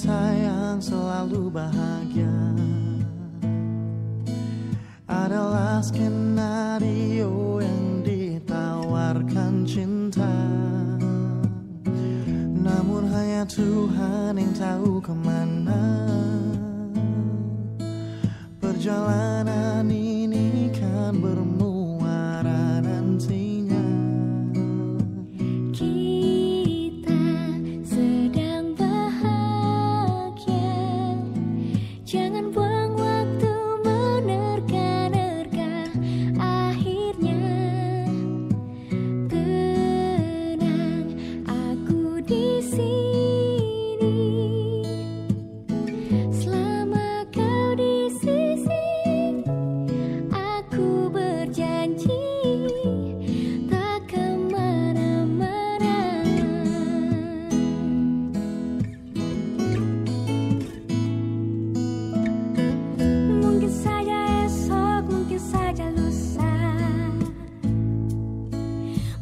kita yang selalu bahagia adalah skenario yang ditawarkan cinta. Namun hanya Tuhan yang tahu kemana perjalanan ini kan bermuara nantinya. Kita sedang bahagia, jangan buang waktu menerka-nerka. Akhirnya tenang, aku di sini. Selama kau di sisi, aku berjanji tak kemana-mana. Mungkin saja esok, mungkin saja lusa,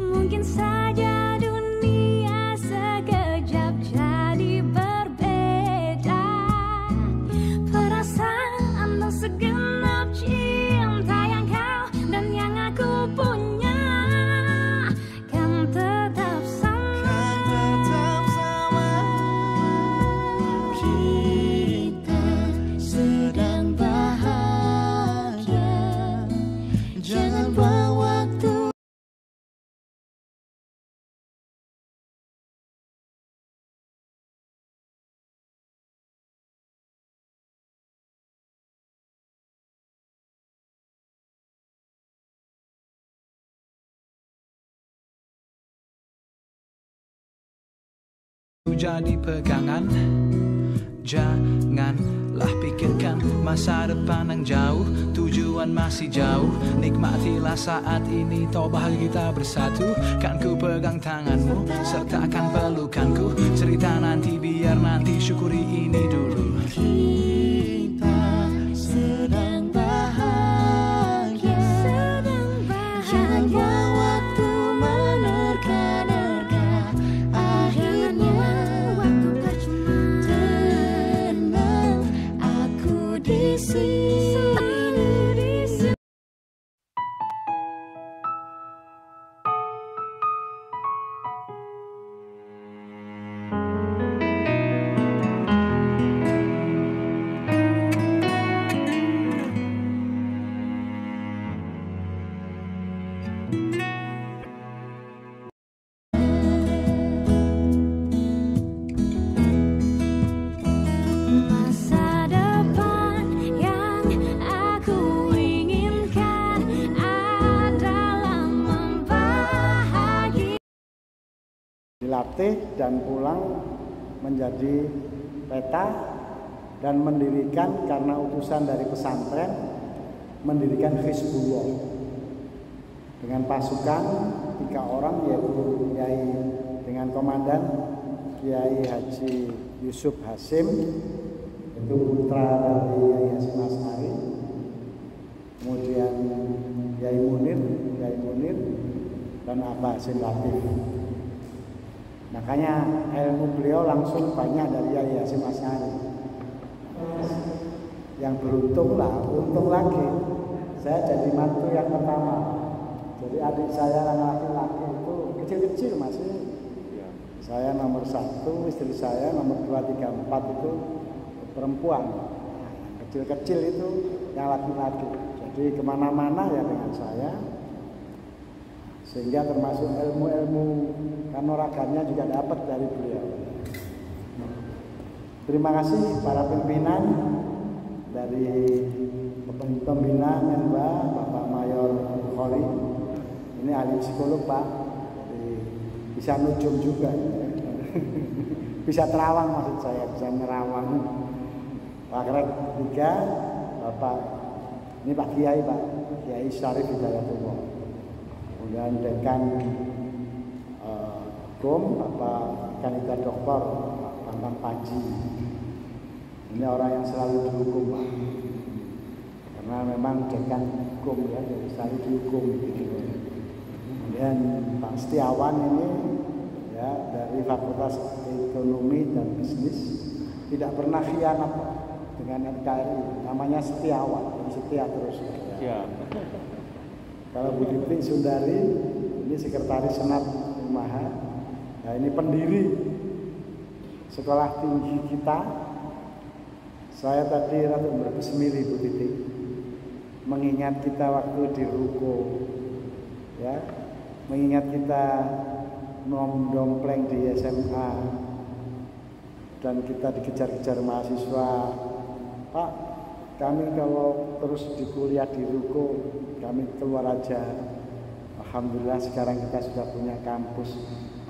mungkin saja dunia sekejap jadi berbeda. Perasaan dan segenap cinta yang kau dan yang aku punya kan tetap sama. Kita sedang bahagia, jangan buang waktu. Jadi pegangan, janganlah pikirkan masa depan yang jauh. Tujuan masih jauh, nikmatilah saat ini. Toh bahagia kita bersatu, kan ku pegang tanganmu sertakan pelukanku. Cerita nanti biar nanti, syukuri ini dulu. Kita sedang bahagia, jangan buang waktu menerka-nerka. Akhirnya waktu percuma, tenang, aku di sini. Masa depan yang aku inginkan adalah membahagiakan. Dilatih dan pulang menjadi peta dan mendirikan, karena utusan dari pesantren, mendirikan Hizbullah dengan pasukan 3 orang, yaitu Kiai dengan komandan Kiai Haji Yusuf Hasim, itu putra dari Kiai Hasim Asy'ari, kemudian Kiai Munir dan Abah Hasim Latif. Makanya ilmu beliau langsung banyak dari Kiai Hasim Asy'ari. Yang beruntung lah, untung lagi, saya jadi mantu yang pertama. Jadi adik saya yang laki-laki itu kecil-kecil masih. Saya nomor 1, istri saya nomor 2, 3, 4 itu perempuan. Nah, yang kecil-kecil itu yang laki-laki. Jadi kemana-mana ya dengan saya. Sehingga termasuk ilmu-ilmu kanuragannya juga dapat dari beliau. Terima kasih para pimpinan dari pembina Menba, Bapak Mayor Kholi. Ini ahli psikolog Pak, jadi bisa nujum juga. Bisa terawang maksud saya, bisa nerawang. Pak Rek 3, Bapak, ini Pak Kiai, Pak Kiai Syarif Hidayatullah. Kemudian Dekan Hukum, Bapak Kandidat Doktor Bambang Panji. Ini orang yang selalu dihukum, Pak. Karena memang Dekan Hukum ya, jadi selalu dihukum. Kemudian Pak Setiawan ini ya dari Fakultas Ekonomi dan Bisnis, tidak pernah khianat dengan NKRI, namanya setiawan, jadi setia terus. Ya. Kalau Bu Titi Sundari ini sekretaris senat Umaha, nah ini pendiri sekolah tinggi kita. Saya tadi ratu bersemili Bu Titi, mengingat kita waktu di Ruko, ya, mengingat kita nompleng di SMA dan kita dikejar-kejar mahasiswa. Pak, kami kalau terus di kuliah di Ruko, kami keluar aja. Alhamdulillah sekarang kita sudah punya kampus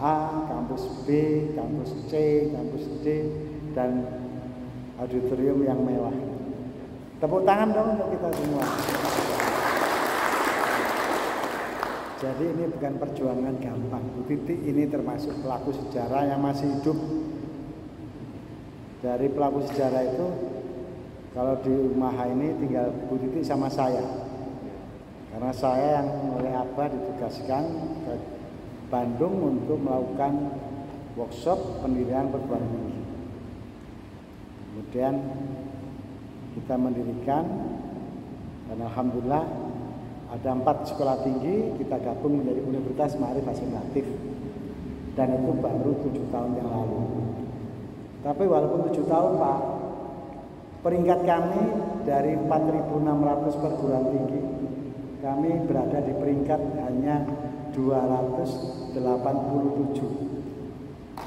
A, kampus B, kampus C, kampus D, dan auditorium yang mewah. Tepuk tangan dong untuk kita semua. Jadi ini bukan perjuangan gampang. Bu Titi ini termasuk pelaku sejarah yang masih hidup. Dari pelaku sejarah itu, kalau di Umaha ini tinggal Bu Titi sama saya. Karena saya yang oleh Abah ditugaskan ke Bandung untuk melakukan workshop pendirian perguruan tinggi. Kemudian kita mendirikan, dan alhamdulillah ada 4 sekolah tinggi, kita gabung menjadi Universitas Ma'arif Asosiatif, dan itu baru 7 tahun yang lalu. Tapi walaupun 7 tahun Pak, peringkat kami dari 4.600 perguruan tinggi, kami berada di peringkat hanya 287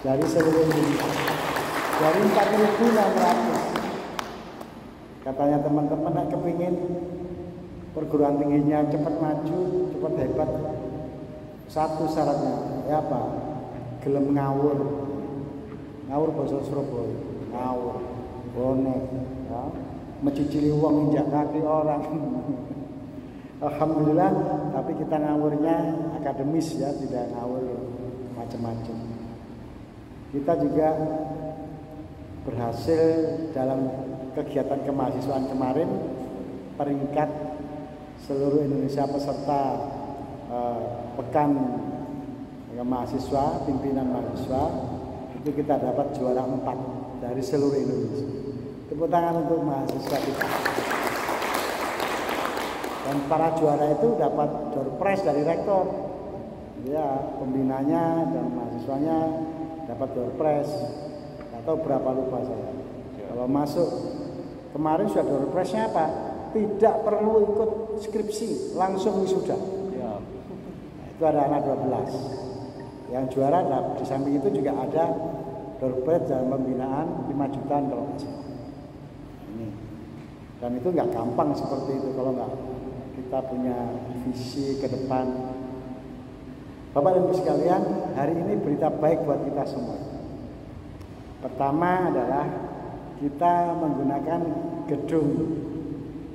dari seluruh Indonesia. Dari 4.600. Katanya teman-teman yang kepingin perguruan tingginya cepat maju, cepat hebat, satu syaratnya, ya apa? Gelem ngawur. Ngawur bahasa Surabaya, ngawur, bonek, ya. Mencicili uang injak kaki orang. Alhamdulillah, tapi kita ngawurnya akademis ya, tidak ngawur macam-macam. Kita juga berhasil dalam kegiatan kemahasiswaan kemarin, peringkat seluruh Indonesia peserta pekan mahasiswa, pimpinan mahasiswa, itu kita dapat juara 4 dari seluruh Indonesia. Tepuk tangan untuk mahasiswa kita. Dan para juara itu dapat door prize dari rektor. Ya, pembinanya dan mahasiswanya dapat door prize. Atau berapa lupa saya. Kalau masuk kemarin sudah door prize-nya apa? Tidak perlu ikut skripsi, langsung wisuda. Ya. Nah, itu ada anak 12. Yang juara di samping itu juga ada door prize dalam pembinaan 5 jutaan kalau nggak salah. Ini. Dan itu nggak gampang seperti itu kalau nggak kita punya visi ke depan. Bapak dan Ibu sekalian, hari ini berita baik buat kita semua. Pertama adalah kita menggunakan gedung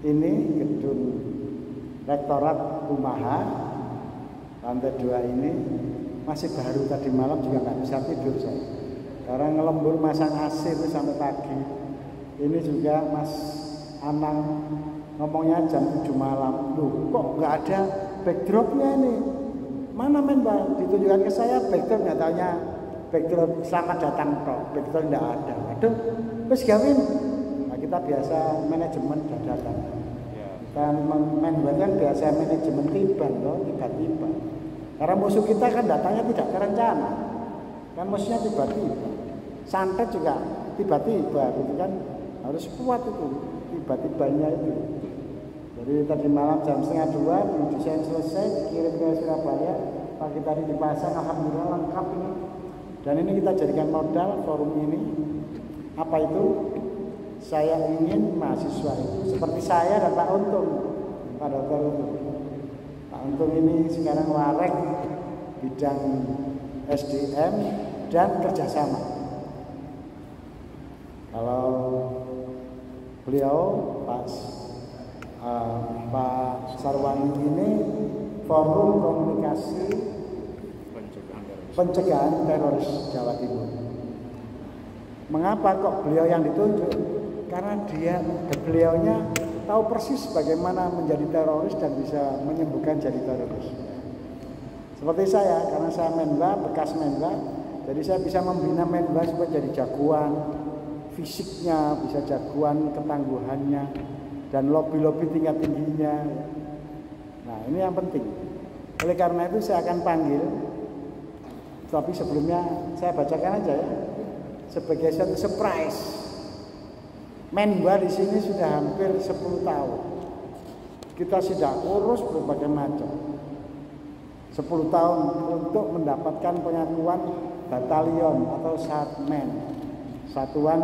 ini, gedung Rektorat Umaha, lantai 2 ini masih baru, tadi malam juga nggak bisa tidur saya. Karena ngelembur masang AC itu sampai pagi. Ini juga Mas Anang ngomongnya jam 7 malam. Loh, kok nggak ada backdropnya ini? Mana men Bang? Ditunjukkan ke saya backdrop, nggak taunya backdrop selamat datang toh. Backdrop nggak ada. Aduh, terus gawin. Nah, kita biasa manajemen dadakan. Kita kan biasa manajemen tiba-tiba. Karena musuh kita kan datangnya tidak terencana. Kan musuhnya tiba-tiba. Santet juga tiba-tiba, gitu kan. Harus kuat itu, tiba-tibanya itu. Jadi tadi malam jam 1:30 desain selesai, dikirim ke Surabaya. Pagi tadi dipasang, alhamdulillah lengkap ini. Dan ini kita jadikan modal forum ini. Apa itu? Saya ingin mahasiswa itu seperti saya dan Pak Untung, Pak Dr. Untung. Pak Untung ini sekarang warek bidang SDM dan kerjasama. Kalau beliau Pak Sarwani ini forum komunikasi pencegahan teroris Jawa Timur. Mengapa kok beliau yang ditunjuk? Karena beliaunya tahu persis bagaimana menjadi teroris dan bisa menyembuhkan jadi teroris. Seperti saya, karena saya Menba, bekas Menba, jadi saya bisa membina Menba supaya jadi jagoan, fisiknya, bisa jagoan ketangguhannya, dan lobby-lobby tingkat tingginya. Nah, ini yang penting. Oleh karena itu saya akan panggil, tapi sebelumnya saya bacakan aja ya, sebagai satu surprise. Menba di sini sudah hampir 10 tahun. Kita sudah urus berbagai macam. 10 tahun untuk mendapatkan pengakuan batalion atau satmen, Satuan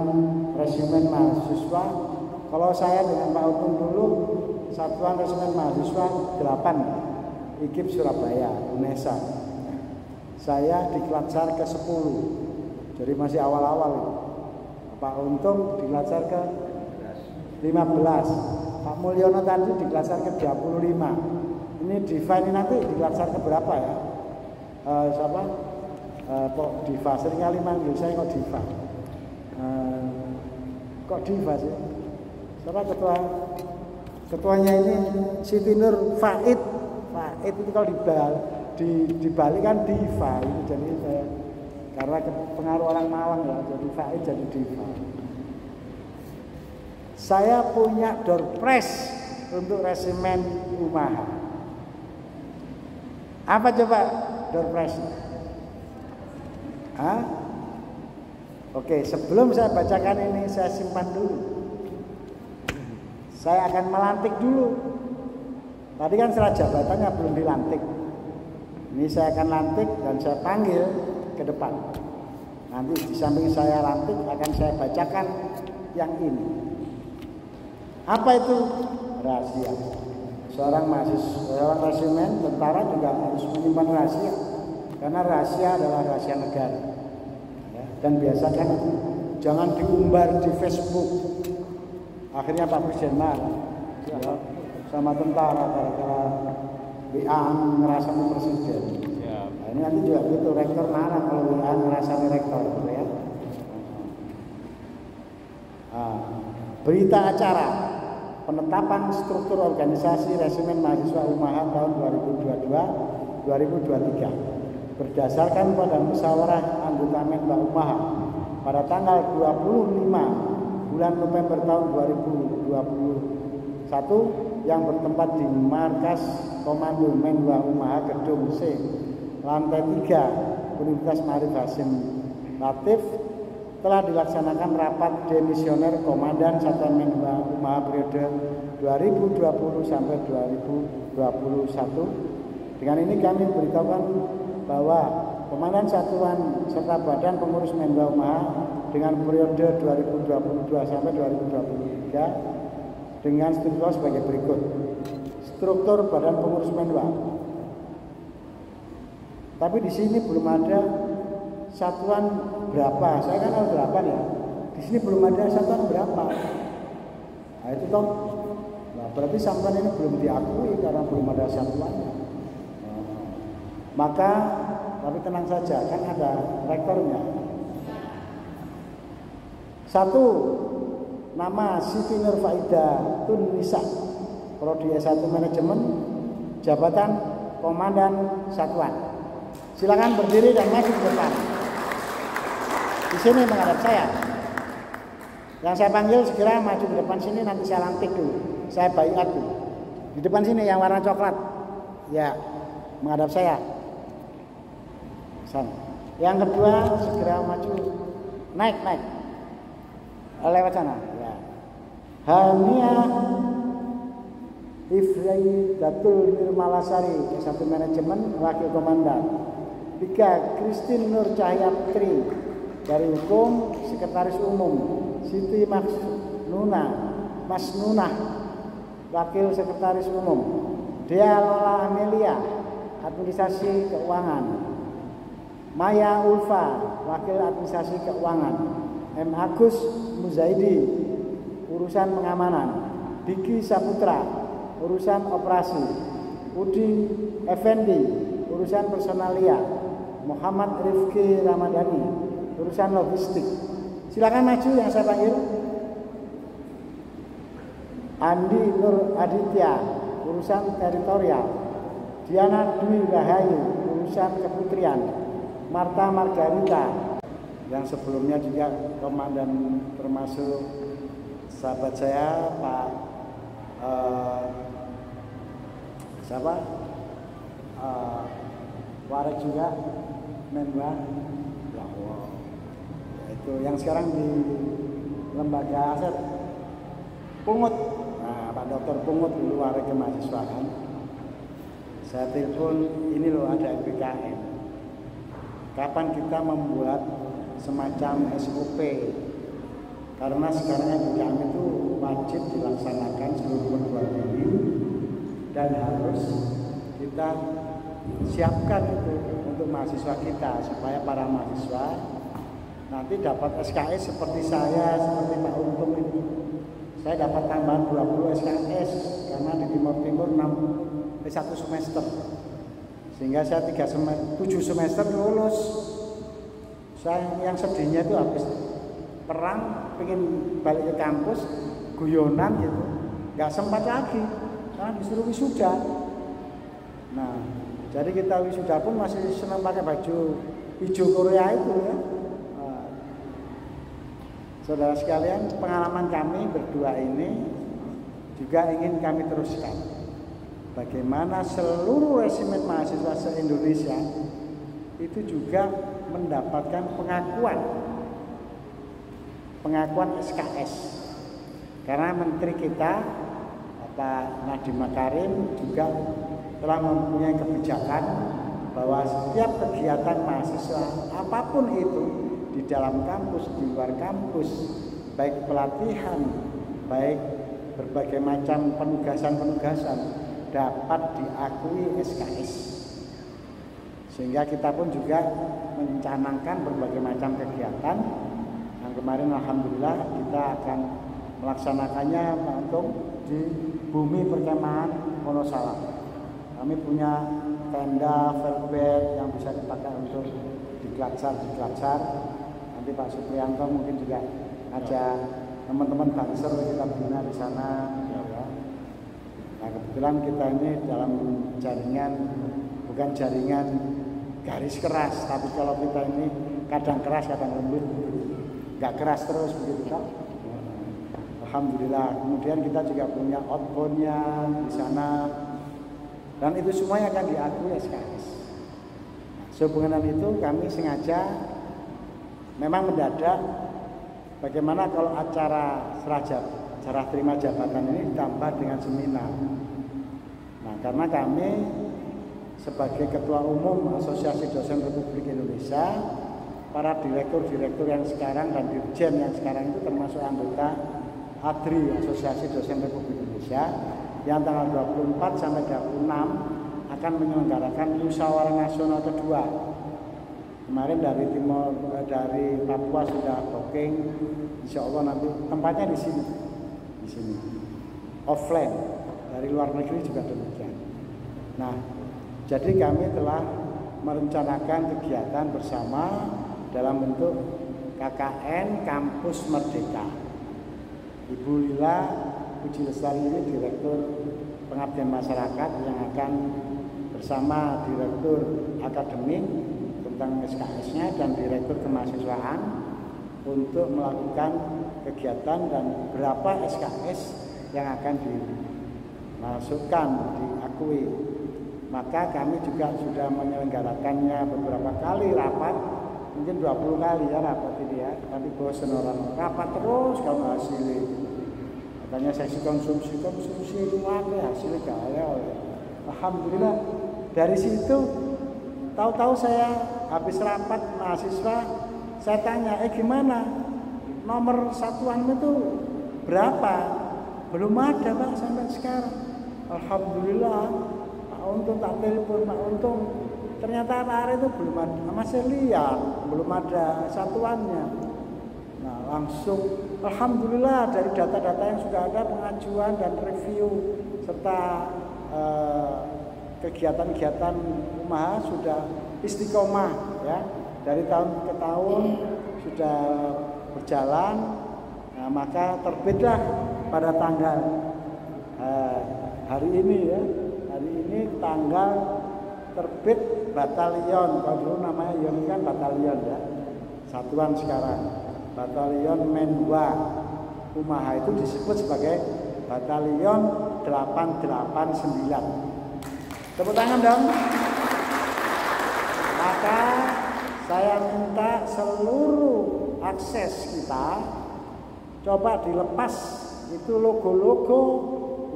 Resimen Mahasiswa. Kalau saya dengan Pak Untung dulu, Satuan Resimen Mahasiswa 8, IKIP Surabaya, UNESA. Saya di Klatsar ke 10, jadi masih awal-awal itu. Pak Untung di Klatsar ke 15, Pak Mulyono tadi di Klatsar ke 25. Ini Diva ini nanti di Klatsar ke berapa ya? Siapa? Kok Diva, seringkali manggil saya kok Diva. Kok Diva sih? Siapa ketuanya ini? Siti Nur Faid. Faid itu kalau dibalik kan Diva. Itu jadi saya, karena pengaruh orang Malang ya, jadi Faid jadi Diva. Saya punya door prize untuk Resimen Umaha. Apa coba door prize? Oke, sebelum saya bacakan ini, saya simpan dulu. Saya akan melantik dulu. Tadi kan setelah jabatannya belum dilantik. Ini saya akan lantik dan saya panggil ke depan. Nanti di samping saya lantik akan saya bacakan yang ini. Apa itu? Rahasia. Seorang resimen tentara juga harus menyimpan rahasia, karena rahasia adalah rahasia negara. Ya, dan biasakan jangan diumbar di Facebook. Akhirnya Pak Presiden marah ya, sama tentara gara-gara WA ngerasani presiden. Nah, ini nanti juga gitu, rektor marah kalau WA ngerasani rektor, gitu ya. Berita acara penetapan struktur organisasi Resimen Mahasiswa Umaha tahun 2022-2023 berdasarkan pada musyawarah anggota Menba Umaha pada tanggal 25 bulan November tahun 2021 yang bertempat di Markas Komando Menba Umaha Gedung C lantai 3 Universitas Ma'arif Hasyim Latif, telah dilaksanakan rapat demisioner Komandan Satuan Menba Umaha periode 2020 sampai 2021. Dengan ini kami beritahukan bahwa Komandan Satuan serta Badan Pengurus Menba Umaha dengan periode 2022 sampai 2023 dengan struktur sebagai berikut. Struktur Badan Pengurus Menba. Tapi di sini belum ada satuan berapa. Saya kan ada 8 ya. Di sini belum ada satuan berapa. Nah itu toh. Nah, berarti satuan ini belum diakui karena belum ada satuannya. Maka tapi tenang saja, kan ada rektornya. 1. Nama Siti Nur Faida Tunisa, Prodi S1 Manajemen, jabatan Komandan Satuan. Silakan berdiri dan maju ke depan. Di sini menghadap saya. Yang saya panggil segera maju ke depan sini, nanti saya lantik dulu. Saya baiat dulu. Di depan sini yang warna coklat. Ya, menghadap saya. Sana. Yang kedua segera maju. Naik. Lewat sana. Ya. Hania Ifraidatul Nirmalasari, S1 Manajemen, Wakil Komandan. 3. Christine Nur Cahaya Putri dari Hukum, Sekretaris Umum. Siti Masnunah, Wakil Sekretaris Umum. Dea Lola Amelia, Administrasi Keuangan. Maya Ulfa, Wakil Administrasi Keuangan. M. Agus Muzaidi, Urusan Pengamanan. Diki Saputra, Urusan Operasi. Udi Effendi, Urusan Personalia. Muhammad Rifki Ramadhani, Urusan Logistik. Silakan maju yang saya panggil. Andi Nur Aditya, Urusan Teritorial. Diana Dwi Rahayu, Urusan Keputrian. Marta Margarita, yang sebelumnya juga komandan, termasuk sahabat saya Pak Warek juga, Menwa, ya Allah, itu yang sekarang di lembaga aset Pungut. Nah, Pak Dokter Pungut dulu Warek kemahasiswaan. Saya telepon, ini loh ada MBKM. Kapan kita membuat semacam SOP? Karena sekarang MBKM itu wajib dilaksanakan seluruh perguruan tinggi dan harus kita siapkan itu untuk mahasiswa kita supaya para mahasiswa nanti dapat SKS seperti saya, seperti Pak Untung ini. Saya dapat tambahan 20 SKS karena di Timur Timur 1 semester, sehingga saya 7 semester lulus. Saya yang sedihnya itu habis perang, pengen balik ke kampus, guyonan gitu, nggak sempat lagi karena disuruh wisuda. Nah, jadi kita wisuda pun masih senang pakai baju hijau Korea itu ya. Saudara sekalian, pengalaman kami berdua ini juga ingin kami teruskan. Bagaimana seluruh resimen mahasiswa se-Indonesia itu juga mendapatkan pengakuan SKS. Karena Menteri kita, Pak Nadiem Makarim, juga telah mempunyai kebijakan bahwa setiap kegiatan mahasiswa apapun itu, di dalam kampus, di luar kampus, baik pelatihan, baik berbagai macam penugasan dapat diakui SKS. Sehingga kita pun juga mencanangkan berbagai macam kegiatan yang kemarin alhamdulillah kita akan melaksanakannya untuk di bumi perkemahan Wonosalam. Kami punya tenda velvet yang bisa dipakai untuk dikelatsar. Nanti Pak Supriyanto mungkin juga ngajak teman-teman Banser kita bina di sana. Ya. Nah, kebetulan kita ini dalam jaringan, bukan jaringan garis keras, tapi kalau kita ini kadang keras, kadang lembut, nggak keras terus begitu kan. Alhamdulillah. Kemudian kita juga punya outbound-nya di sana, dan itu semuanya akan diakui SKS. Sehubungan itu kami sengaja memang mendadak bagaimana kalau acara serah terima jabatan ini ditambah dengan seminar. Nah, karena kami sebagai Ketua Umum Asosiasi Dosen Republik Indonesia, para direktur-direktur yang sekarang dan dirjen yang sekarang itu termasuk anggota ADRI, Asosiasi Dosen Republik Indonesia, yang tanggal 24 sampai 26 akan menyelenggarakan musyawarah nasional kedua. Kemarin dari Papua sudah booking, insya Allah nanti tempatnya di sini, offline, dari luar negeri juga demikian. Nah, jadi kami telah merencanakan kegiatan bersama dalam bentuk KKN Kampus Merdeka. Ibu Lila Puji Lestari ini Direktur Pengabdian Masyarakat yang akan bersama Direktur Akademik tentang SKS-nya dan Direktur Kemahasiswaan untuk melakukan kegiatan dan berapa SKS yang akan dimasukkan, diakui. Maka kami juga sudah menyelenggarakannya beberapa kali rapat, mungkin 20 kali ya rapat ini ya, tapi bosan orang rapat terus kalau hasilnya. Katanya sesi konsumsi itu ada hasilnya gaya. Alhamdulillah dari situ tahu-tahu saya habis rapat mahasiswa, saya tanya, gimana nomor satuan itu berapa? Belum ada Pak sampai sekarang. Alhamdulillah Pak Untung tak telepon, Pak Untung ternyata hari itu belum ada, masih lihat belum ada satuannya. Nah langsung alhamdulillah dari data-data yang sudah ada, pengajuan dan review serta kegiatan-kegiatan umaha sudah istiqomah ya, dari tahun ke tahun sudah berjalan. Nah, maka terbitlah pada tanggal hari ini ya, hari ini tanggal terbit batalion, kalau dulu namanya Yon kan batalion ya, satuan sekarang. Batalion Menwa Kumaha itu disebut sebagai Batalion 889. Tepuk tangan dong. Maka saya minta seluruh akses kita coba dilepas itu logo-logo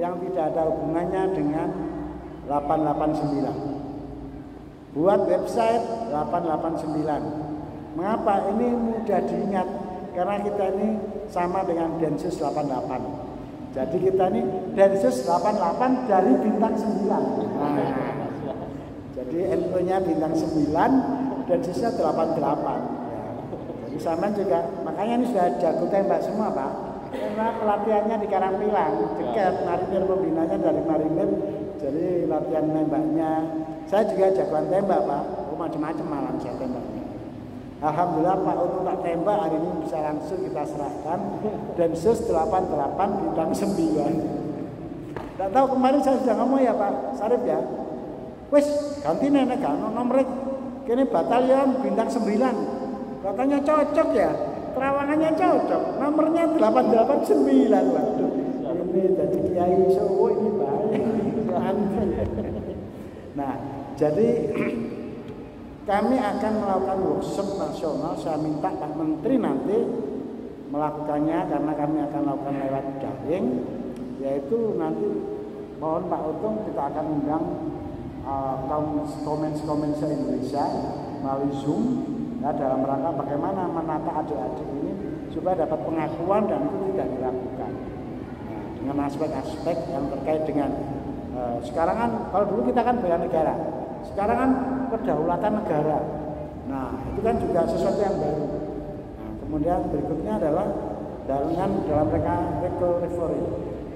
yang tidak ada hubungannya dengan 889. Buat website 889. Mengapa ini mudah diingat? Karena kita ini sama dengan Densus 88. Jadi kita ini Densus 88 dari bintang 9. Nah, jadi NU-nya bintang 9, Densusnya 88. Ya. Jadi sama juga, makanya ini sudah jago tembak semua Pak. Karena pelatihannya di Karangpilang, dekat marinir pembinanya dari marinir. Jadi latihan nembaknya, saya juga jagoan tembak Pak. Oh, macam-macam malam saya tembaknya. Alhamdulillah Pak untuk tak tembak hari ini bisa langsung kita serahkan Densus 88 bintang 9. Tak tahu kemarin saya sudah ngomong ya Pak Sarif ya. Wes ganti nenek kan nomor kini batalion bintang 9. Katanya cocok ya. Terawangannya cocok. Nomornya 889. Waduh. Ini jadi kiai Sowo ini baik. Nah, jadi kami akan melakukan workshop nasional. Saya minta Pak Menteri nanti melakukannya karena kami akan melakukan lewat daring, yaitu nanti mohon Pak Untung kita akan undang komen se-Indonesia melalui Zoom ya, dalam rangka bagaimana menata adik-adik ini supaya dapat pengakuan dan itu tidak dilakukan. Nah, dengan aspek-aspek yang terkait dengan sekarang kan kalau dulu kita kan bela negara. Sekarang kan kedaulatan negara. Nah, itu kan juga sesuatu yang baru. Nah, kemudian berikutnya adalah dalam mereka recovery.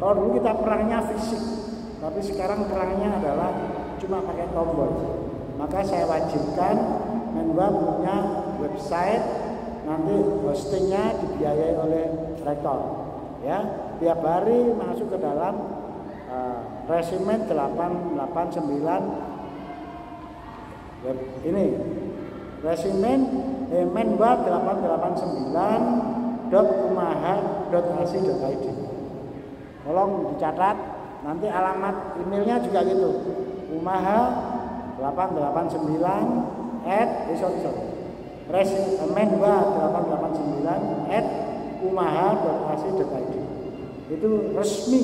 Kalau dulu kita perangnya fisik, tapi sekarang perangnya adalah cuma pakai tombol. Maka saya wajibkan Menwa punya website, nanti hostingnya dibiayai oleh rektor. Ya, tiap hari masuk ke dalam resimen 889 ini resimen Menwa 889.kumaha.ac.id. Tolong dicatat, nanti alamat emailnya juga gitu. Kumaha 889 Menwa 889 @kumaha.ac.id. Itu resmi.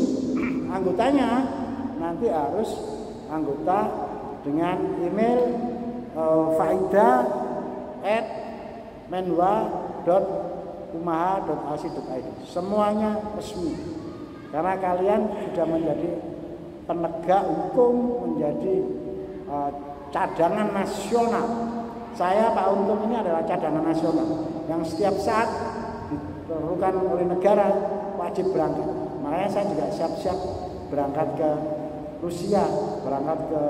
Anggotanya nanti harus anggota dengan email faida@menwa.kumaha.ac.id. Semuanya resmi. Karena kalian sudah menjadi penegak hukum, menjadi cadangan nasional. Saya Pak Untung ini adalah cadangan nasional yang setiap saat diperlukan oleh negara wajib berangkat. Makanya saya juga siap-siap berangkat ke Rusia, berangkat ke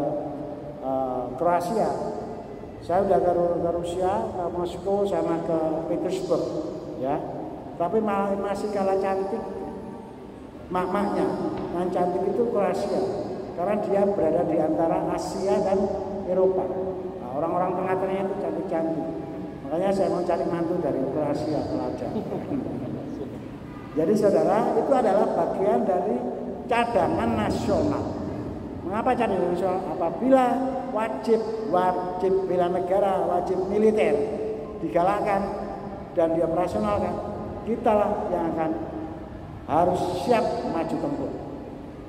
Kroasia. Saya udah ke Rusia, ke Moskow, sama ke Petersburg, ya. Tapi masih kalah cantik mak-maknya. Yang cantik itu Kroasia, karena dia berada di antara Asia dan Eropa. Nah, orang-orang tengah-tengahnya itu cantik-cantik. Makanya saya mau cari mantu dari Kroasia, pelajar. Jadi saudara, itu adalah bagian dari cadangan nasional. Mengapa cadangan nasional? Apabila wajib bela negara, wajib militer digalakkan dan dioperasionalkan, kitalah yang akan harus siap maju tempur.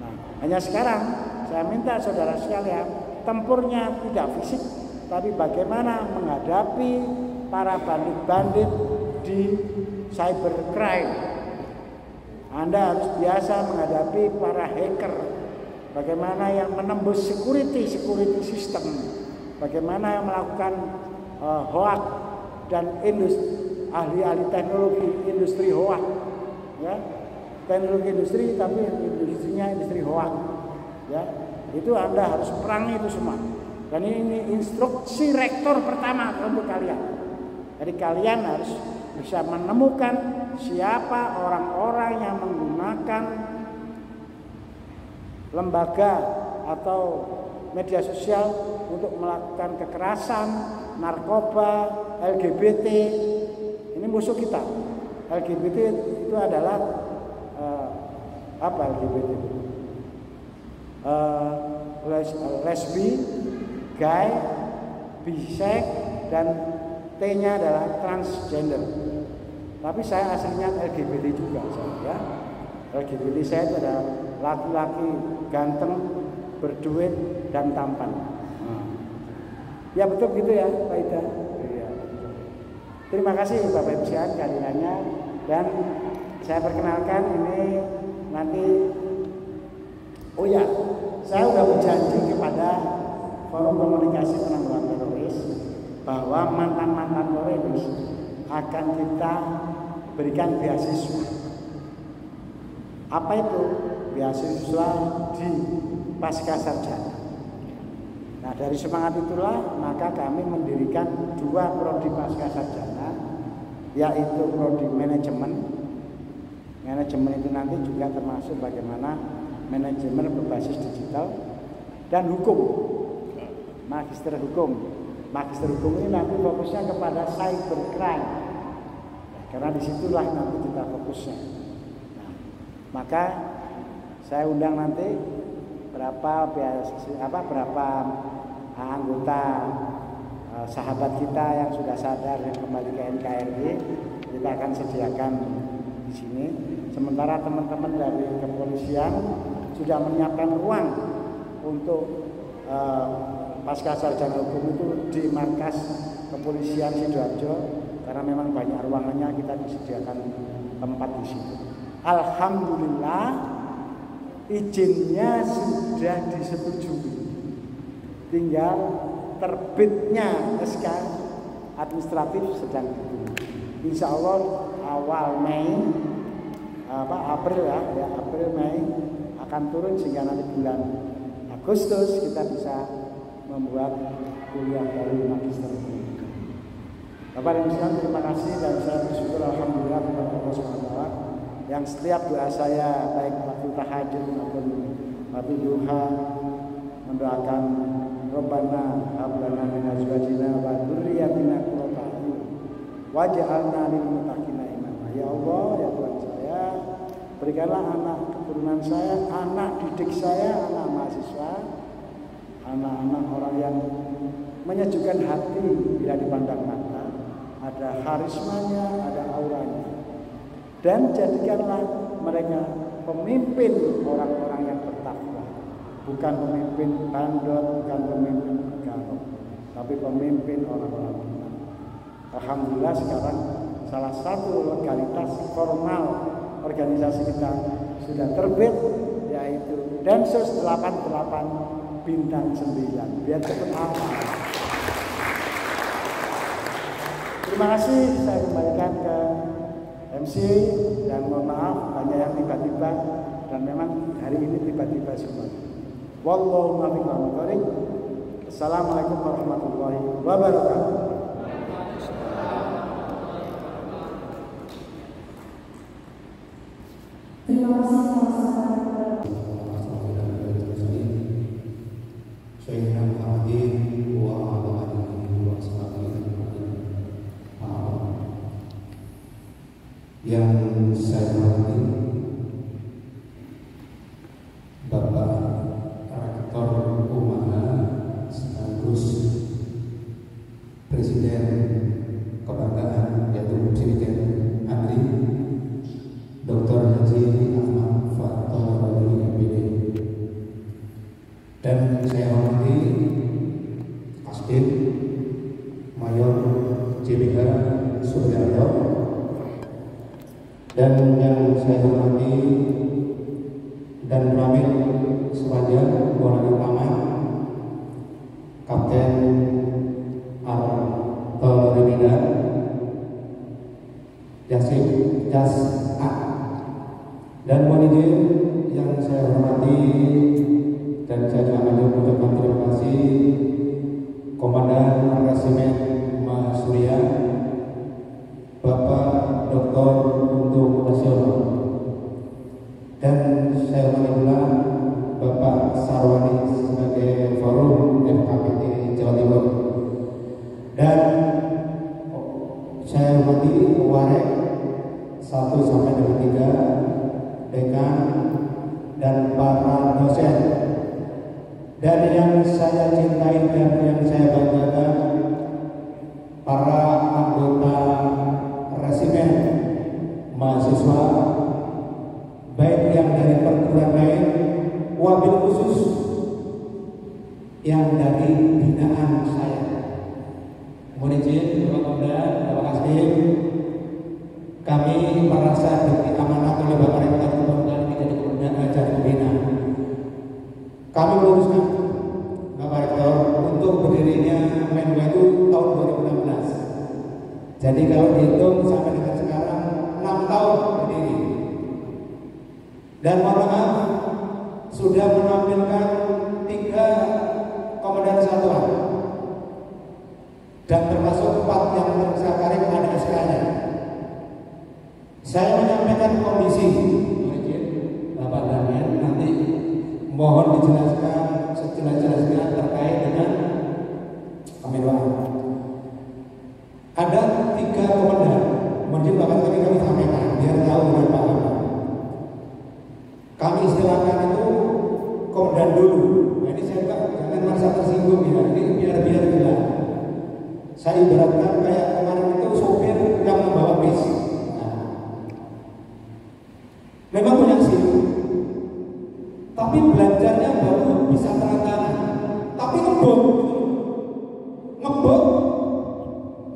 Nah, hanya sekarang saya minta saudara sekalian, tempurnya tidak fisik, tapi bagaimana menghadapi para bandit-bandit di cybercrime. Anda harus biasa menghadapi para hacker, bagaimana yang menembus security system, bagaimana yang melakukan hoax dan ahli-ahli teknologi industri hoax, ya, teknologi industri tapi industrinya industri hoax, ya, itu Anda harus perangi itu semua. Dan ini instruksi rektor pertama untuk kalian. Jadi kalian harus bisa menemukan siapa orang-orang yang menggunakan lembaga atau media sosial untuk melakukan kekerasan, narkoba, LGBT, musuh kita. LGBT itu adalah apa LGBT itu? Lesbi, gay, bisex, dan T-nya adalah transgender. Tapi saya aslinya LGBT juga, saya. LGBT saya itu adalah laki-laki ganteng, berduit, dan tampan. Ya betul gitu ya, Pak Ida. Ya. Terima kasih Bapak Ibu sekalian kehadirannya, dan saya perkenalkan ini nanti. Oh ya, saya sudah berjanji kepada Forum Komunikasi Penanggulangan Teroris bahwa mantan-mantan teroris akan kita berikan beasiswa. Apa itu? Beasiswa di pasca sarjana. Nah, dari semangat itulah maka kami mendirikan 2 prodi pasca sarjana, yaitu prodi manajemen. Manajemen itu nanti juga termasuk bagaimana manajemen berbasis digital, dan hukum. Magister hukum. Magister hukum ini nanti fokusnya kepada cybercrime. Nah, karena disitulah nanti kita fokusnya. Nah, maka saya undang nanti berapa anggota sahabat kita yang sudah sadar dan kembali ke NKRI, kita akan sediakan di sini. Sementara teman-teman dari kepolisian sudah menyiapkan ruang untuk pasca sarjana hukum itu di markas kepolisian Sidoarjo, karena memang banyak ruangannya, kita disediakan tempat di situ. Alhamdulillah izinnya sudah disetujui, tinggal terbitnya SK administratif sedang ditunggu. Insya Allah awal Mei, April April Mei akan turun, sehingga nanti bulan Agustus kita bisa membuat kuliah dari magister. Bapak dan Ibu sekalian, terima kasih, dan saya bersyukur alhamdulillah kepada Allah SWT yang setiap doa saya baik waktu tahajud maupun waktu duha mendoakan Rabbana hab lana min azwajina wa dzurriyyatina qurrata a'yun waj'alna lil muttaqina imama. Ya Allah, ya Tuhan saya, berikanlah anak keturunan saya, anak didik saya, anak mahasiswa, anak-anak orang yang menyejukkan hati bila dipandang mata, ada karismanya, ada auranya, dan jadikanlah mereka pemimpin orang-orang yang bertakwa, bukan pemimpin bandot, bukan pemimpin garong, tapi pemimpin orang-orang benar. Alhamdulillah sekarang salah satu legalitas formal organisasi kita sudah terbit, yaitu Densus 88 bintang 9. Biar cepat hafal. Terima kasih, saya kembalikan ke MC, dan mohon maaf banyak yang tiba-tiba, dan memang hari ini tiba-tiba semua. Wallahu a'lam. Assalamualaikum warahmatullahi wabarakatuh. Terima kasih. Yang saya hormati Bapak Rektor UMAHA sekaligus Presiden Kebanggaan, yaitu Presiden AMRI, Dr. Haji Ahmad Fathul MPD, dan saya hormati Kasdim Mayor JBH Suryanto, dan yang saya hormati dan Ramil Sepanjang Warga Paman, Kapten Al-Rimida Yasin Jas A, dan manajer yang saya hormati dan saya juga mengucapkan terima kasih Komandan Arasimen Surya Bapak Dr. untuk Nasional, dan saya hormati pula Bapak Sarwani sebagai Forum FKPT Jawa Timur, dan saya hormati Dan yang saya cintai dan yang saya banggakan, para anggota resimen mahasiswa, baik yang dari perguruan lain, wabil khusus yang dari binaan saya. Mohon izin Bapak Kapolda, Bapak Kasdim, kami merasa diberi amanat oleh Bapak Rektor kebanggaan ini jadi pembina. Kami memutuskan Bapak Rektor untuk berdirinya Menwa itu tahun 2016. Jadi kalau dihitung sampai dengan sekarang 6 tahun berdiri. Dan mohon maaf, sudah menampilkan 3 komandan satuan dan termasuk 4 yang tersaring ada SK-nya. Saya menyampaikan kondisi, Bapak Daniel, nanti mohon dijelaskan sejelas-jelasnya terkait dengan kemenwaan. Ada 3 komandan, mungkin Bapak tadi kami sampaikan biar tahu dan paham. Kami istilahkan itu komandan dulu. Nah, ini saya jangan merasa tersinggung ya, ini biar jelas. Saya ibaratkan kayak kemarin itu sopir yang membawa bis. Nah, memang punya SIM, tapi belajarnya baru bisa terang-terangan. Tapi ngebut,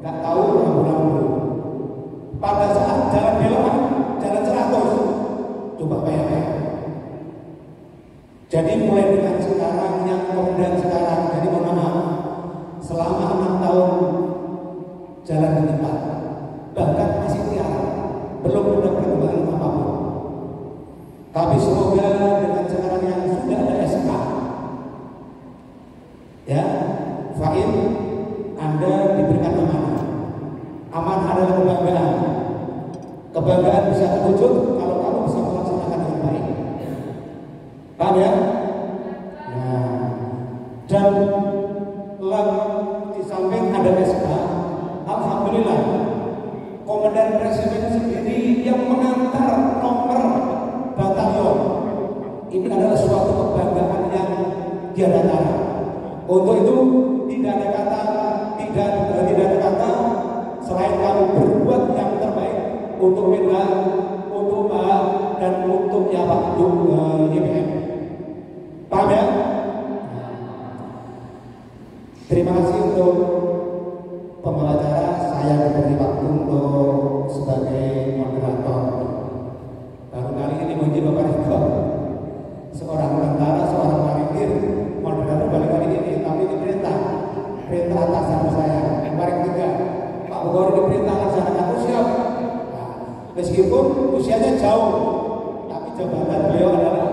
nggak tahu rambu-rambu. Pada saat jalan belokan, jalan 100, coba bayangkan. Jadi mulai dengan sekarang yang komandan sekarang, jadi mohon maaf, selama 6 tahun jalan di tempat, bahkan masih tiara, belum ada perkembangan apapun. Tapi semoga dengan sekarang yang sudah ada SK, ya, Faim, Anda diberikan amanah. Amanah adalah kebanggaan. Kebanggaan bisa terwujud kalau kamu bisa melaksanakan dengan baik. Paham ya? Nah, dan di samping ada SK, alhamdulillah komandan resimen sendiri yang mengantar nomor batalion. Ini adalah suatu kebanggaan yang tiada tara. Untuk itu tidak ada kata selain kamu berbuat yang terbaik untuk Menwa, untuk dan untuk YPM. Paham ya? Terima kasih untuk pembawa acara. Saya diberi waktu untuk sebagai moderator. Baru kali ini mungkin Bapak Rektor, seorang tentara, seorang marinir, moderator balik kali ini, tapi ini perintah atasan saya. Kemarin juga Pak Bogor diperintah laksanakan siap. Nah, meskipun usianya jauh, tapi jabatan beliau adalah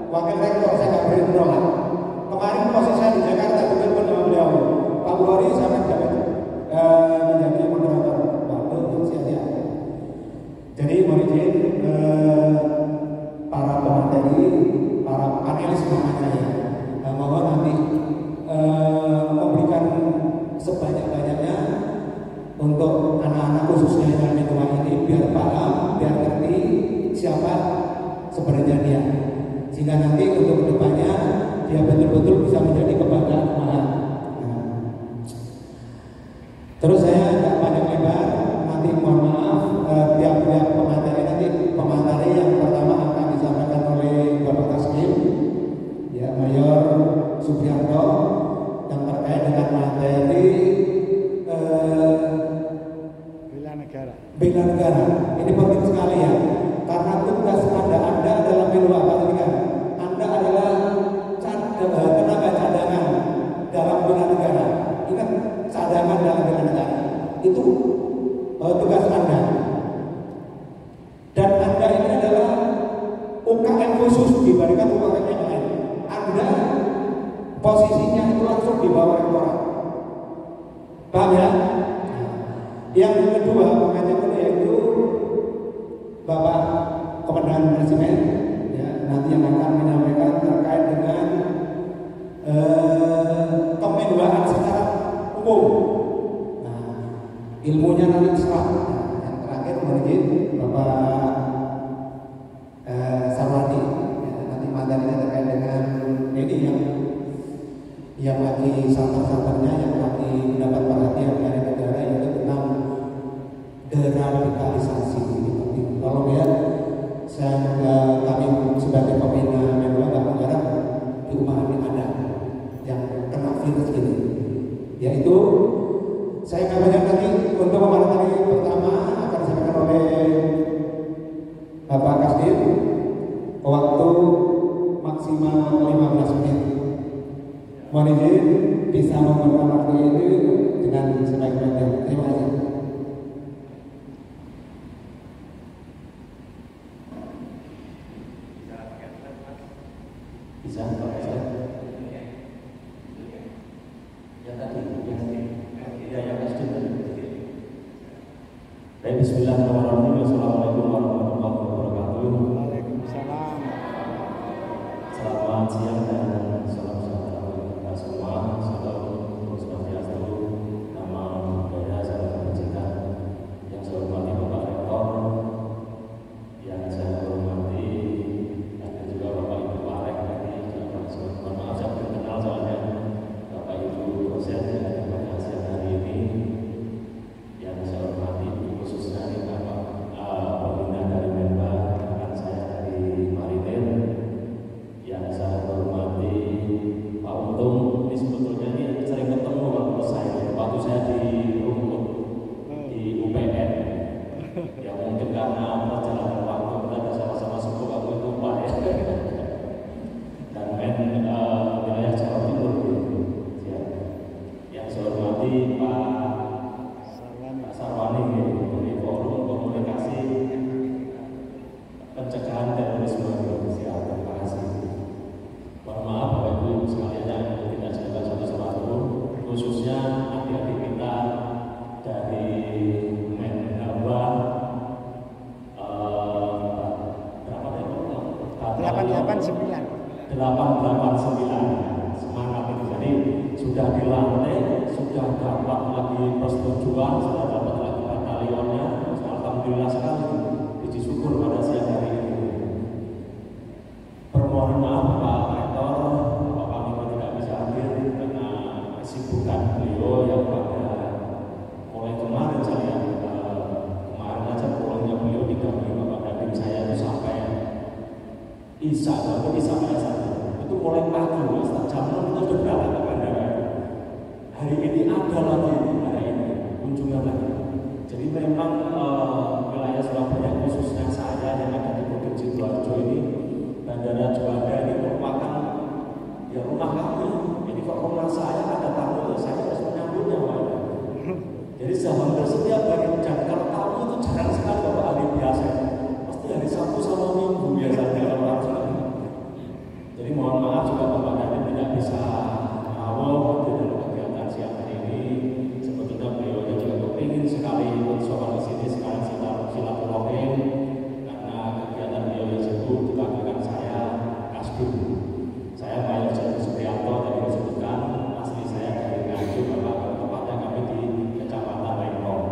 wakil rektor. Saya nggak beri penolak. Kemarin posisi saya di Jakarta ditelepon sama beliau, Pak Bogor sampai menjadi moderator. Bagus saja. Jadi mohon izin para pemateri, para panelis namanya ya, mohon nanti memberikan sebanyak-banyaknya untuk anak-anak khususnya yang Menwa ini biar paham, biar ngerti siapa sebenarnya dia, sehingga nanti untuk kedepannya dia betul-betul bisa menjadi kebanggaan kemarin. Terus saya nggak panjang lebar, nanti mohon maaf tiap-tiap pemateri yang pertama akan disampaikan oleh Bapak Kasdim, ya Mayor Supriyanto, yang terkait dengan materi bela negara. Ini penting sekali ya, karena tugas Anda adalah Menwa, Anda adalah tenaga cadangan dalam bela negara. Ingat, cadangan dalam bela negara itu tugas Anda. Dan Anda ini adalah UKM khusus dibandingkan UKM yang lain. Anda posisinya itu langsung di bawah rektorat. Paham ya? Yang kedua, pengajar yaitu Bapak Komandan Resimen, ya, nanti yang akan menyampaikan terkait dengan kemenwaan secara umum. Nah, ilmunya nanti serap. Yang terakhir mungkin Bapak Sarwati, ya, nanti materinya terkait dengan ini yang yang lagi santer-santernya, yang lagi mendapat perhatian dari negara, yaitu tentang deradikalisasi. Tolong ya, kami sebagai pembina memang nggak mengharap di umat ini ada yang kena virus ini. Yaitu saya nggak banyak lagi untuk materi pertama akan disampaikan oleh Bapak Kasdim, waktu maksimal 15 menit. Mohon izin bisa menggunakan waktu itu dengan sebaik-baiknya. Terima kasih. Bisa, Pak Kasdim. Yang tadi, yang Kasdim. Baik, bismillahirrahmanirrahim. Assalamualaikum warahmatullahi wabarakatuh. Waalaikumsalam. Selamat siang dan salam sejahtera bagi kita semua. Salam Swastiastu, nama budaya, salam kebajikan. Yang saya hormati Bapak Rektor, yang saya hormati ada juga Bapak Ibu Parek tadi. Mohon maaf saya belum kenal soalnya Bapak Ibu dosen yang ada pada siang hari ini. Yang saya hormati khususnya ini Bapak pembina dari Menba, rekan saya dari Marinir. Yang saya hormati Pak Untung, ini sebetulnya ini sering ketemu waktu saya di Rumput di UPN. Ya mungkin karena perjalanan waktu kita bersama-sama sepuh waktu itu lupa ya. Dan wilayah Jawa Timur. Ya. Yang saya hormati Pak Sarwani dari Forum Komunikasi Pencegahan Terorisme Indonesia. Terima kasih. Mohon maaf Bapak Ibu sekalian yang kita jaga satu-satu, khususnya adik-adik kita dari Menhawa berapa itu? 889. 889. Semangat itu. Jadi sudah dilantik, sudah dapat lagi persetujuan, sudah dapat lagi batalionnya. Alhamdulillah sekali. Puji syukur pada siang hari ini. Permohonan maaf Pak Rektor, Bapak Panglima tidak bisa hadir karena kesibukan beliau yang pada mulai kemarin saya kemarin aja pulangnya beliau didampingi Bapak Dandim saya itu sampai Isya, tapi Isya saja itu mulai pagi Mas, jam 6 itu sudah berangkat ke bandara. Hari ini ada lagi hari ini kunjungan lagi. Jadi memang wilayah Surabaya khususnya saya yang ada di Bukit Sidoarjo ini, Bandara Juanda ini merupakan ya rumah kami. Jadi kok rumah saya ada tamu, ya saya harus menyambutnya Pak. Jadi hampir setiap hari, dan kalau tamu itu jarang sekali Bapak hari biasa. Pasti hari Sabtu sama Minggu biasanya orang sekali. Jadi mohon maaf juga Bapak Dandim tidak bisa awal dalam kegiatan siang hari ini. Sebetulnya beliau juga kepingin sekali ikut soal di sini sekarang silaturahim karena kegiatan beliau yang sibuk dilakukan saya Kasdim. Saya Mayor Jati Supriyanto tadi disebutkan, asli saya dari Nganjuk, Bapak tempatnya kami di Kecamatan Rengkong.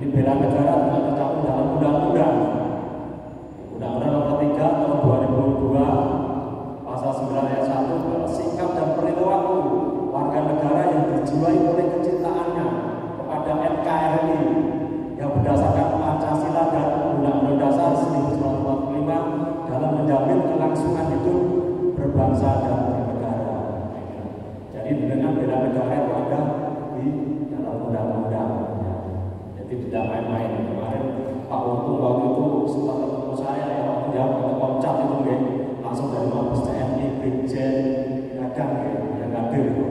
Ini bela negara juga tercantum dalam undang-undang. Undang-Undang Nomor 3 Tahun 2002 Pasal 9 ayat 1, sikap dan perilaku warga negara yang dijiwai oleh kecintaannya kepada NKRI yang berdasarkan Pancasila dan Undang-Undang Dasar 1945 dalam menjamin kelangsungan hidup berbangsa dan bernegara. Jadi dengan bela negara itu ada di dalam undang-undang. Jadi tidak main-main. Kemarin Pak Untung waktu itu sempat ketemu saya ya, waktu dia Komcat itu langsung dari Mabes TNI, Brigjen, Kadang yang hadir itu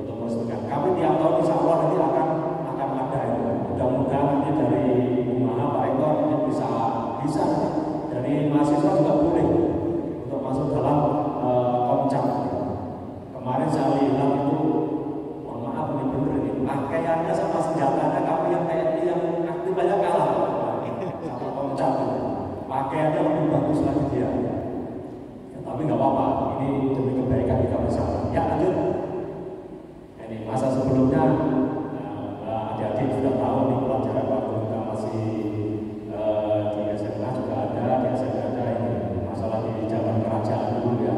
untuk meresmikan. Kami tiap tahun insya Allah nanti akan ada itu. Mudah-mudahan nanti dari Umaha Pak Rektor ini bisa dari mahasiswa juga boleh untuk masuk dalam Komcat. Kemarin saya lihat itu, mohon maaf ini bener ini, pakaiannya sama senjatanya kami yang TNI yang aktif banyak kalah sama Komcat. Pakaiannya lebih bagus lagi dia. Tapi nggak apa-apa, ini demi kebaikan kita bersama. Ya lanjut. Ini masa sebelumnya adik-adik sudah tahu nih pelajaran waktu kita masih di SMA juga ada, di SMA ada ini masalah di zaman kerajaan dulu ya.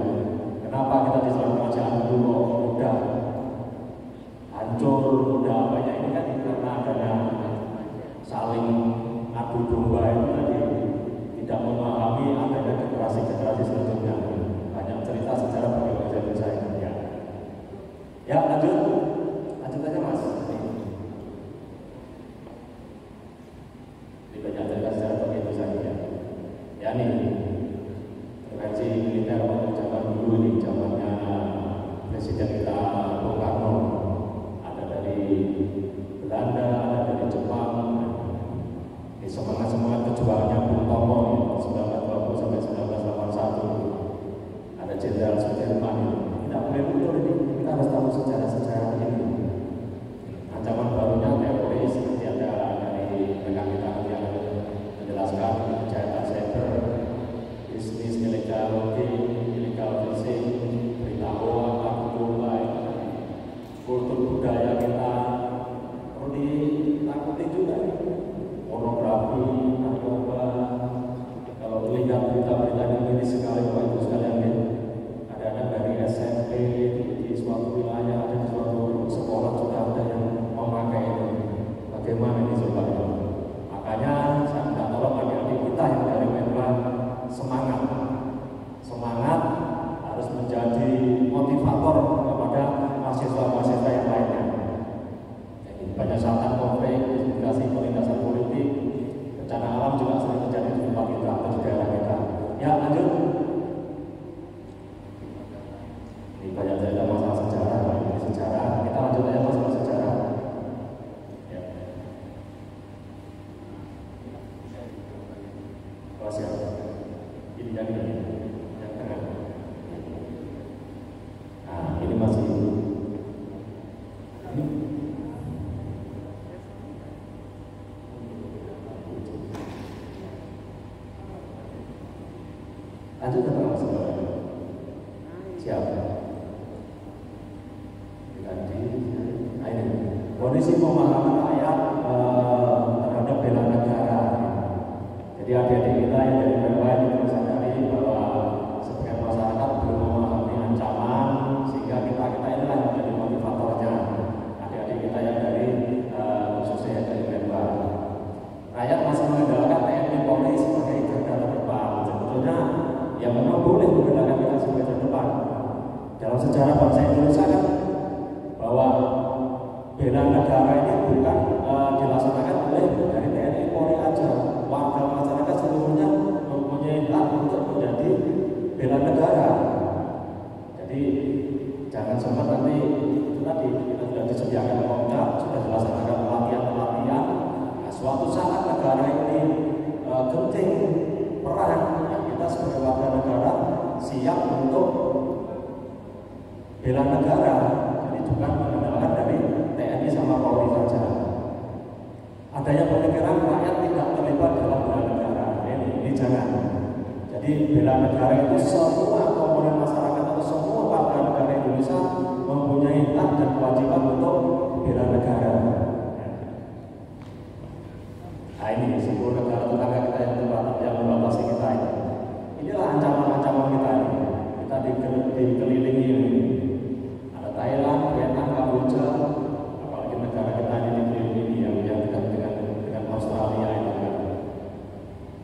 Kenapa kita di zaman kerajaan dulu kok udah hancur, udah banyak ini kan karena adanya saling adu domba itu tadi, tidak memahami adanya generasi-generasi selanjutnya. Banyak cerita sejarah bagi pelajaran saya ya. Ya lanjut aja Mas. Ini banyak cerita sejarah begitu saja. Ya nih intervensi militer waktu zaman dulu ini, zamannya Presiden kita Bung Karno, ada dari Belanda, ada dari Jepang. Ini semangat kejuangannya Bung Tomo 1920 sampai 1981. Ada Jenderal Sudirman. Tidak boleh mundur ini. Kita harus tahu sejarah-sejarah ini. Ancaman barunya teroris, nanti ada dari rekan kita yang menjelaskan kejahatan cyber, bisnis illegal logging, illegal fishing, berita hoax, narkoba, kultur budaya kita perlu ditakuti juga. Pornografi, narkoba. Kalau lihat berita-berita ini sekali Bapak Ibu sekalian ya, ada dari SMP di suatu wilayah, ada di suatu sekolah sudah ada yang memakai ini. Bagaimana ini coba? Makanya saya minta tolong adik-adik kita yang dari Menwa semangat harus menjadi motivator kepada mahasiswa-mahasiswa yang lainnya. Jadi banyak saatan konflik, diskusi pelintasan politik, bencana alam juga sering terjadi di tempat kita atau di daerah kita. Ya lanjut. Ini banyak cerita masalah sejarah, ini sejarah. Kita lanjut aja masalah sejarah. Ya. Oh, siap. Ini yang tengah. Nah, ini masih ini. Lanjut ke tengah sebenarnya. Siap. Kondisi pemahaman rakyat terhadap bela negara. Jadi adik-adik kita yang dari Menwa itu sadari bahwa sebagian masyarakat belum memahami ancaman, sehingga kita inilah yang menjadi motivatornya. Adik-adik kita yang dari khususnya dari Menwa. Rakyat masih mengandalkan TNI Polri sebagai garda terdepan. Sebetulnya yang memang boleh menggunakan kita sebagai terdepan. Dalam sejarah bangsa Indonesia kan bahwa bela negara ini bukan dilaksanakan oleh dari TNI Polri aja. Warga masyarakat seluruhnya mempunyai hak untuk menjadi bela negara. Jadi jangan sempat nanti itu tadi kita sudah disediakan Komcat, sudah dilaksanakan pelatihan. Nah, suatu saat negara ini genting perang, ya kita sebagai warga negara siap untuk bela negara. Jadi bukan mengandalkan dari TNI sama Polri saja. Adanya pemikiran rakyat tidak terlibat dalam bela negara. Ini jangan. Jadi bela negara itu semua komponen masyarakat atau semua warga negara Indonesia mempunyai hak dan kewajiban untuk bela negara. di 10 negara tetangga kita yang membatasi kita ini. Inilah ancaman-ancaman kita ini. Kita dikelilingi ini. Ada Thailand, Vietnam, Kamboja, apalagi negara kita ini dikelilingi yang dekat dengan Australia itu kan.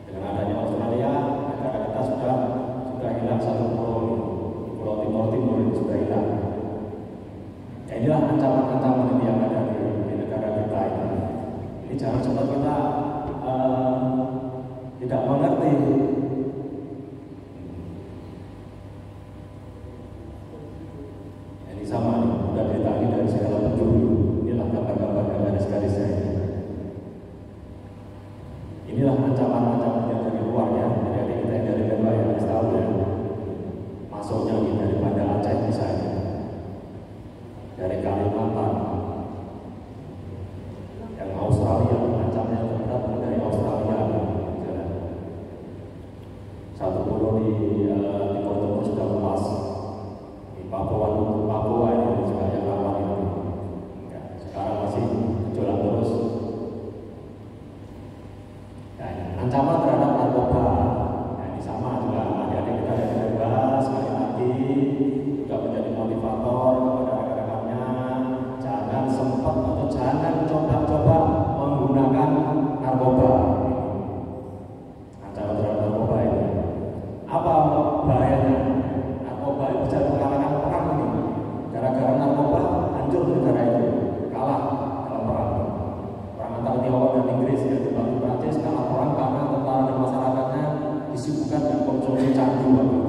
Dengan adanya Australia, negara kita sudah hilang satu pulau Timur ini sudah hilang. Ya, inilah ancaman-ancaman yang ada di negara kita ini. Ini jangan sampai kita tidak mengerti. Ini sama nih, sudah ditagi dari segala penjuru. Inilah gambar-gambar garis-garisnya ini. Inilah ancaman-ancaman yang dari luar ya. Jadi kita yang dari Banda yang harus tahu ya. Masuknya ini dari Banda Aceh misalnya, dari Kalimantan, yang Australia, ancamnya terberat dari Australia. Satu pulau di Timur Tengah sudah lepas. Di Papua ini juga yang rawan itu. Ya, sekarang masih berjalan terus. Ya, ancaman terhadap narkoba. Ya, ini sama juga. Adik-adik kita yang bebas sekali lagi juga menjadi motivator kepada rekan-rekannya. Jangan sempat atau jangan coba-coba menggunakan narkoba. Ancaman terhadap narkoba ini. Apa bahayanya? Narkoba itu bisa mengalahkan perang ini. Gara-gara narkoba hancur negara itu, kalah dalam perang. Perang antara Tiongkok dan Inggris ya, dibantu Prancis kalah perang karena tentara dan masyarakatnya disibukkan dengan konsumsi candu waktu itu.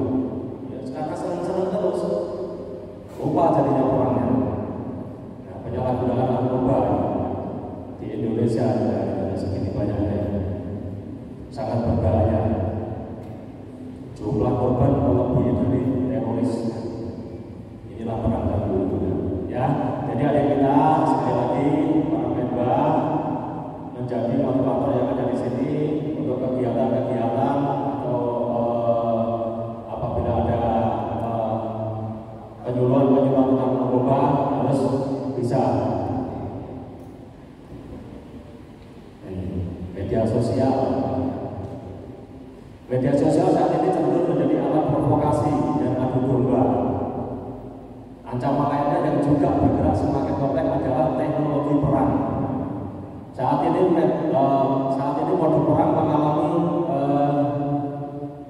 Ya, karena senang-senang terus, lupa jadinya perangnya. Nah, penyalahgunaan narkoba di Indonesia ada segini banyaknya, sangat berbahaya. Jumlah korban melebihi dari teroris. Inilah perang dahulu ya. Jadi adik kita sekali lagi para member menjadi motivator yang ada di sini untuk kegiatan-kegiatan atau apabila ada penyuluhan tentang narkoba harus bisa. Media sosial. Media sosial saat ini cenderung menjadi alat provokasi dan adu domba. Ancaman lainnya yang juga bergerak semakin kompleks adalah teknologi perang. Saat ini mode perang mengalami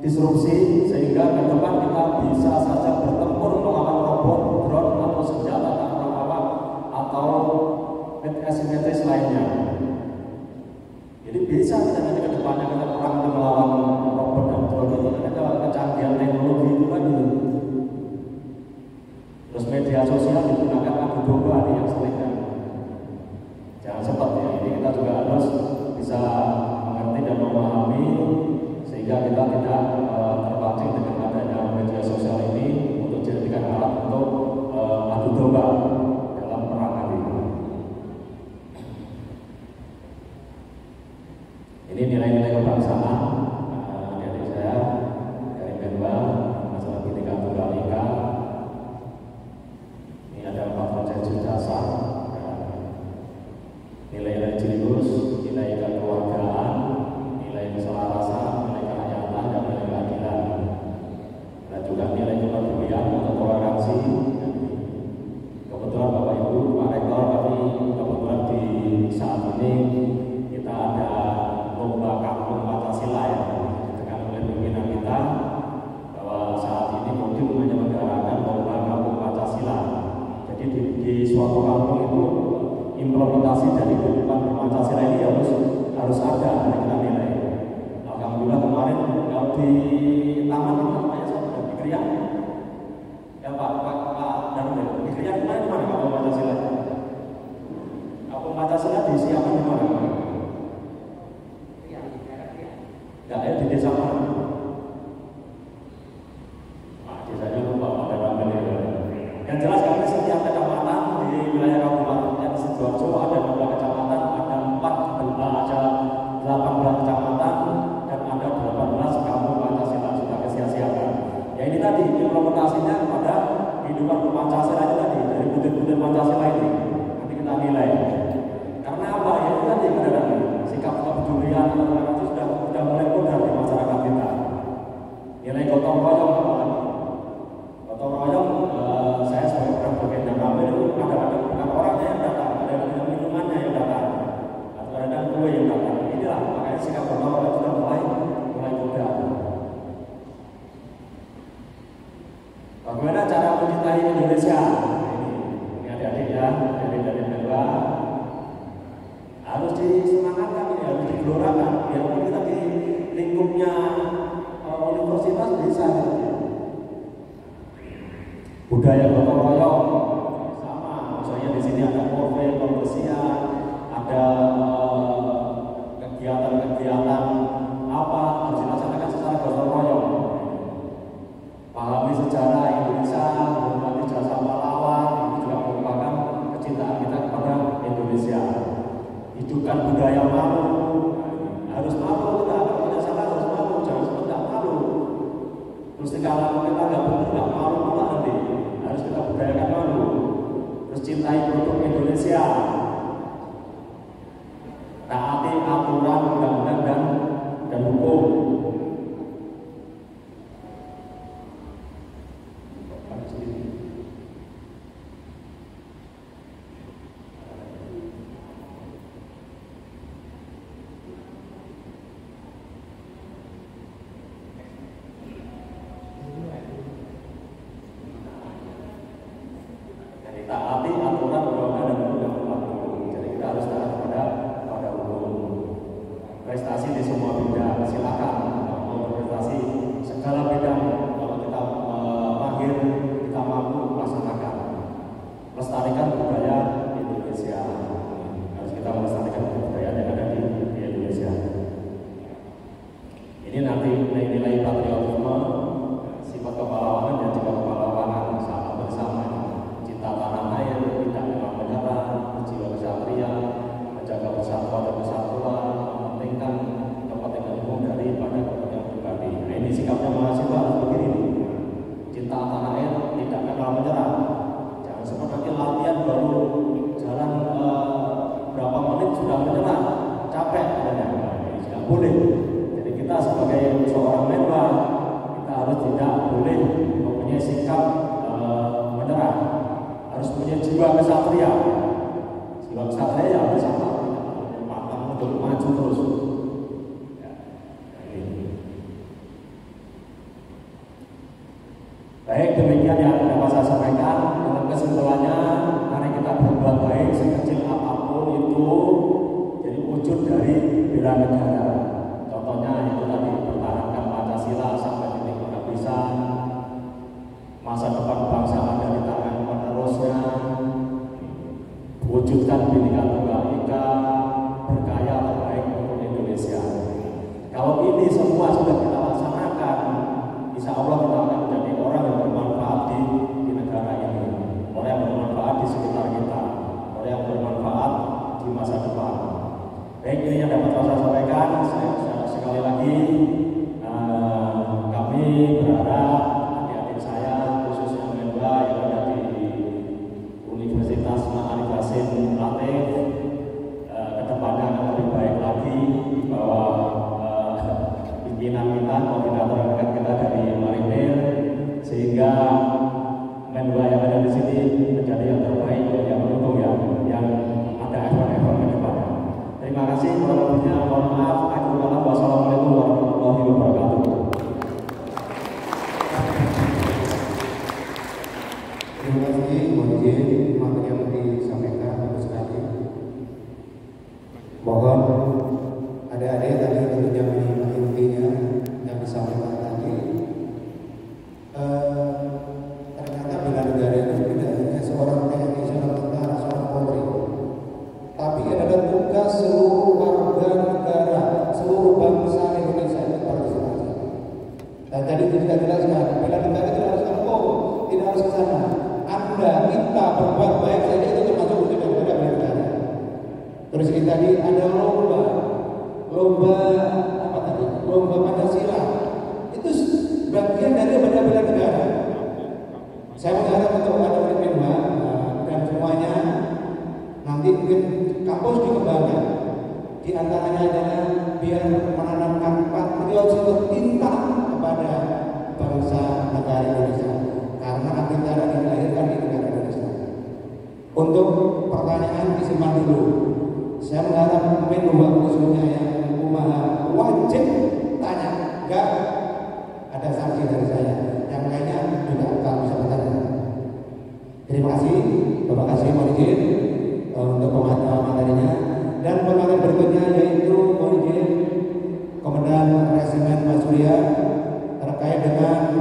disrupsi sehingga ke depan kita bisa saja bertempur melawan robot, drone atau senjata tak terawak atau asimetris lainnya. Jadi bisa kita nanti ke depannya kita perang melawan robot dan drone itu ada kecanggihan teknologi itu kan. Terus media sosial digunakan adu domba nih yang sering kan. Jangan sempat ya, ini kita juga harus bisa mengerti dan memahami sehingga kita tidak terpancing dengan adanya media sosial ini untuk dijadikan alat untuk adu domba dalam perang nanti. Ini nilai-nilai kebangsaan dari saya, dari Menwa, masalah Bhinneka Tunggal Ika. Ini ada 4 konsensus dasar, nilai religius, nilai kekeluargaan, nilai keselarasan, nilai kerakyatan, dan nilai keadilan. Dan juga nilai kepedulian atau toleransi. Kebetulan Bapak Ibu, Pak Rektor, kami kebetulan di saat ini kita ada lomba kampung Pancasila ya, dengan oleh pimpinan kita bahwa saat ini Kodim menyelenggarakan lomba kampung Pancasila. Jadi di suatu kampung itu implementasi dari kehidupan Pancasila ini harus ada kita nilai. Alhamdulillah kemarin kalau di taman itu namanya sudah di Krian. Ya Pak dan di Krian kemarin di mana kampung Pancasila? Kampung Pancasila disiapkan di mana? Ya, di desa mana? Nah, desanya lupa ada ramai. Yang jelas kami setiap kecamatan di wilayah Kabupaten Sidoarjo ada 2 kecamatan, ada 18 kecamatan dan ada 18 kampung Pancasila sudah kesiapsiakan. Ya ini tadi implementasinya kepada kehidupan Pancasila itu tadi dari butir-butir Pancasila ini nanti kita nilai. Karena apa ya itu tadi sikap kepedulian bisa budaya gotong royong sama, misalnya di sini ada korve pembersihan, ada kegiatan-kegiatan apa harus dilaksanakan secara gotong royong. Pahami sejarah Indonesia, menghormati jasa pahlawan, itu juga merupakan kecintaan kita kepada Indonesia. Hidupkan budaya malu, harus malu kita, kalau tidak salah harus malu, jangan sempat tidak malu. Terus kalau kita nggak benar nggak malu malah nanti, harus kita budayakan malu. Terus cintai produk Indonesia, taati aturan undang-undang dan hukum. Taati aturan undang-undang dan hukum. Jadi kita harus taat pada hukum. Prestasi di semua bidang, silakan mau berprestasi segala bidang. Kalau kita mahir, kita mampu laksanakan. Lestarikan budaya Indonesia. Harus kita melestarikan budaya yang ada di Indonesia. Ini nanti nilai patriotisme, sifat kepahlawanan dan jiwa kepahlawanan sama bersama. Tanah air, tidak memang menyerah, berjiwa kesatria, menjaga persatuan dan kesatuan, mementingkan kepentingan umum daripada kepentingan pribadi. Nah, ini sikapnya mahasiswa harus begini. Cinta tanah air, tidak memang menyerah. Jangan seperti latihan baru jalan berapa menit sudah menyerah, capek katanya. Ini tidak boleh. Jadi kita sebagai seorang menwa, kita harus tidak boleh mempunyai sikap menyerah. Harus punya jiwa kesatria. Jiwa kesatria ya harus sama, pantang untuk maju terus. Ya, ini. Baik, demikian yang dapat saya sampaikan. Dengan kesimpulannya, mari kita berbuat baik sekecil apapun itu jadi wujud dari bela negara. Contohnya itu tadi pertahankan Pancasila sampai titik penghabisan. Masa depan bangsa ada di tangan penerusnya. Wujudkan Bhinneka Tunggal Ika, berkarya terbaik untuk Indonesia. Kalau ini semua sudah kita laksanakan, insya Allah kita akan menjadi orang yang bermanfaat di negara ini, orang yang bermanfaat di sekitar kita, orang yang bermanfaat di masa depan. Baik, ini yang dapat saya sampaikan. Sekali lagi kami berharap adik-adik saya, khususnya Menwa yang ada di Universitas Ma'arif Hasim Latif, kedepannya akan lebih baik lagi bahwa pimpinan kita, koordinator rekan kita dari Marinir, sehingga Menwa yang ada di sini menjadi yang terbaik, yang mendukung yang ada effort-effort ke depan. Terima kasih. Kurang lebihnya mohon maaf. Wassalamualaikum warahmatullahi wabarakatuh. Terima kasih Mojin, materi yang disampaikan bagus sekali. Mohon adik-adik tadi tentunya menyimak intinya yang disampaikan tadi. Ternyata bela negara itu tidak hanya seorang TNI, seorang tentara, seorang Polri, tapi adalah tugas seluruh warga negara, seluruh bangsa Indonesia itu partisipasi. Dan tadi kita jelaskan, bela negara itu harus tidak harus ke sana. Anda, kita berbuat baik saja itu termasuk wujud daripada bela negara. Terus kita tadi ada lomba apa tadi? Lomba Pancasila. Itu bagian dari bela negara. Saya berharap untuk ada Menwa dan semuanya nanti mungkin kampus dikembangkan. Di antaranya adalah biar menanamkan patriotisme cinta kepada bangsa negara Indonesia. Karena kita dilahirkan di negara Indonesia. Untuk pertanyaan disimpan dulu. Saya mengharap Menwa khususnya yang Umaha wajib tanya, enggak ada sanksi dari saya. Yang lainnya juga akan bisa bertanya. Terima kasih, Bapak Kasih Mojin untuk materinya. Dan pemateri berikutnya yaitu Mojin Komandan Resimen Mas Surya terkait dengan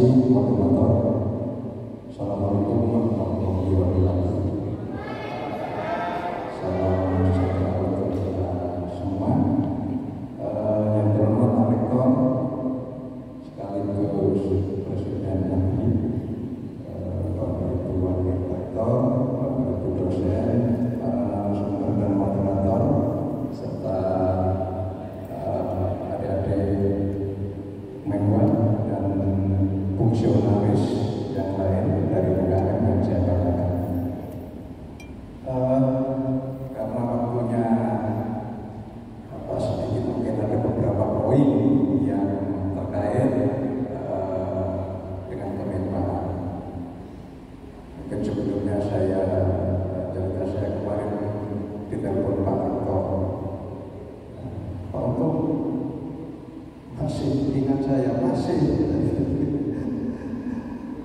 kasih moderator. Assalamualaikum warahmatullahi wabarakatuh. Salam sejahtera untuk kita semua. Yang terhormat Pak Rektor sekaligus Presiden Negeri, Bapak Ibu Wakil Rektor, Bapak Ibu dosen, para narasumber dan moderator, serta adik-adik menwa dan fungsionaris yang lain dari UKM yang saya banggakan. Karena waktunya sedikit, mungkin ada beberapa poin yang terkait dengan kemenpaan. Mungkin sebelumnya saya cerita, saya kemarin ditelepon Pak Rektor. Pak Untung masih ingat saya, masih.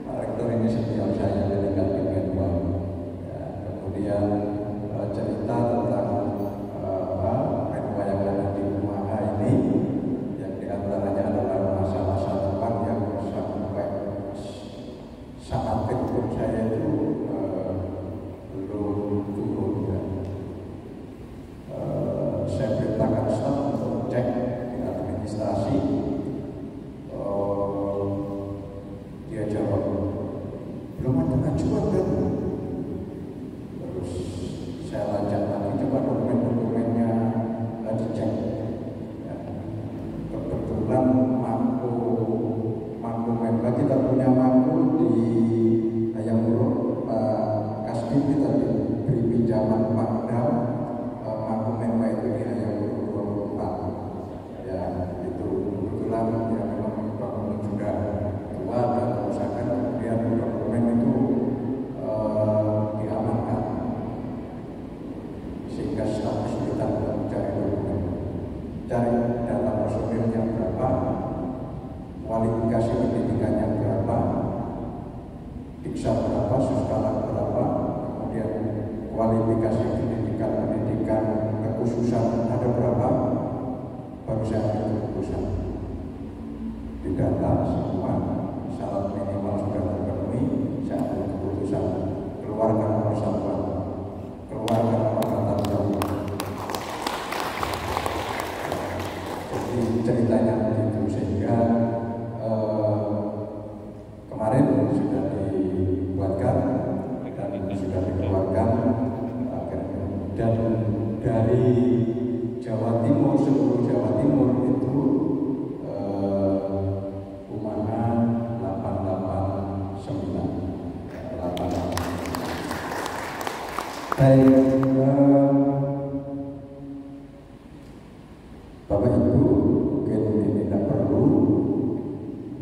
Pak Rektor ini senior saya ketika di Menwa. Kemudian cerita tentang Menwa yang ada di rumah ini, yang diantaranya adalah masa-masa depan yang sampai saat itu saya itu belum turun. Saya perintahkan staf untuk cek di administrasi. Dia jawab, belum ada ajuan kan? Terus saya lanjut lagi, coba dokumen-dokumennya dicek. Ya. Kebetulan mangku Menwa, kita punya mangku di Hayam Wuruk, Pak Kasdi kita diberi pinjaman Pak Dam, mangku Menwa itu di Hayam Wuruk 24. Ya, itu kebetulan ya memang bangunan juga tua dan kerusakan, kemudian dokumen itu diamankan sehingga staf kesulitan untuk mencari dokumen, cari data personilnya berapa, kualifikasi pendidikannya berapa, diksa berapa, suskala berapa, kemudian kualifikasi pendidikan kekhususan ada berapa, baru saya ambil keputusan. Di data semua syarat minimal sudah terpenuhi, saya ambil keputusan, keluarkan persatuan, keluarkan angkatan jauh. Jadi ceritanya begitu, sehingga kemarin sudah dibuatkan dan sudah dikeluarkan, dan dari Jawa Timur, seluruh Jawa Timur itu UMAHA 889. Baik, Bapak Ibu, mungkin ini tidak perlu,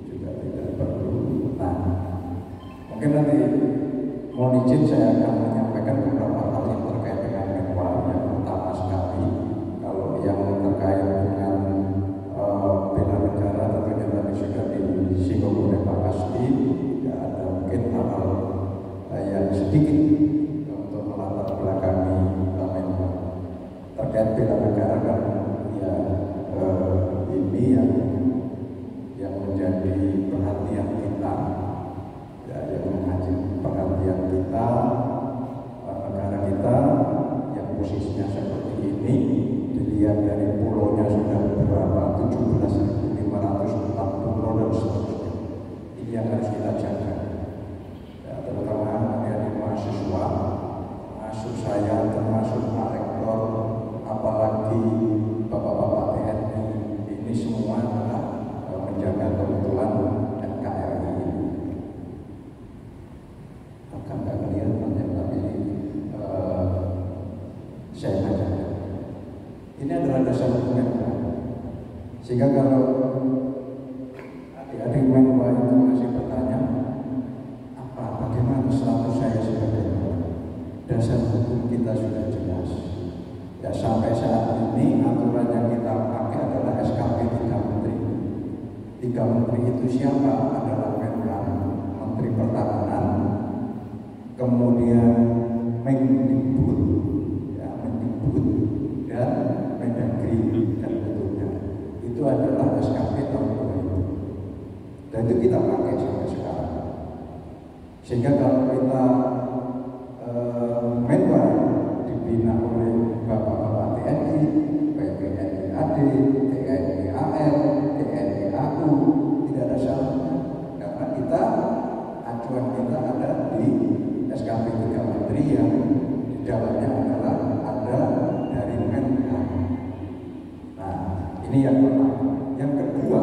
juga tidak perlu. Nah, mungkin nanti mohon izin saya akan menyampaikan beberapa hal yang terkait dengan Menwa. Yang pertama sekali, kalau yang terkait dengan bela negara, tentunya tadi sudah disinggung oleh Pak Kasdi. Ya, ada mungkin hal-hal yang sedikit untuk melatar belakangi Menwa terkait bela negara, kan ya ini yang menjadi perhatian kita, ya, yang menjadi perhatian kita, negara kita yang posisinya seperti ini, dilihat dari pulaunya sudah berapa, 17.540 pulau dan seterusnya. Ini yang harus kita jaga, ya, terutama dari mahasiswa, termasuk saya, termasuk Pak Rektor, apalagi Bapak-Bapak TNI, ini semua adalah menjaga keutuhan NKRI ini. Akan nggak kelihatan ya, tapi saya bacakan. Ini adalah dasar dokumen, sehingga kalau adik-adik Menwa itu masih bertanya, bagaimana status saya sebagai dasar hukum kita sudah jelas. Ya, sampai saat ini aturan yang kita pakai adalah SKP 3 Menteri. 3 Menteri itu siapa? Adalah Menhan, Menteri Pertahanan, kemudian Mendikbud, ya, Mendikbud dan Mendagri dan bentuknya. Itu adalah SKP tahun 2000. Dan itu kita pakai sampai Sehingga kalau kita Menwa dibina oleh bapak-bapak TNI, PPNI AD, TNI AL, TNI AU, tidak ada salahnya karena kita acuan kita ada di SKP 3 Menteri yang di dalamnya adalah ada dari Menwa. Nah, ini yang pertama. Yang kedua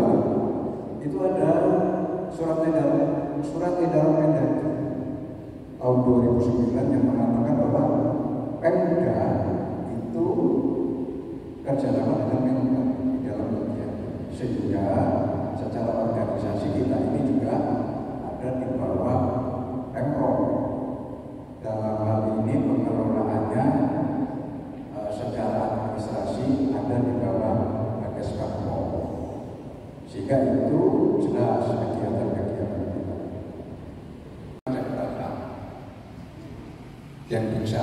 itu ada surat edaran Mendagri tahun 2009 yang mengatakan bahwa Pemda itu kerjasama dengan Menwa di dalam kegiatan, sehingga secara organisasi kita ini juga ada di bawah Pemprov. Dalam hal ini pengelolaannya secara administrasi ada di bawah Bagiskapol, sehingga itu jelas kegiatan-kegiatan kita. Yang bisa,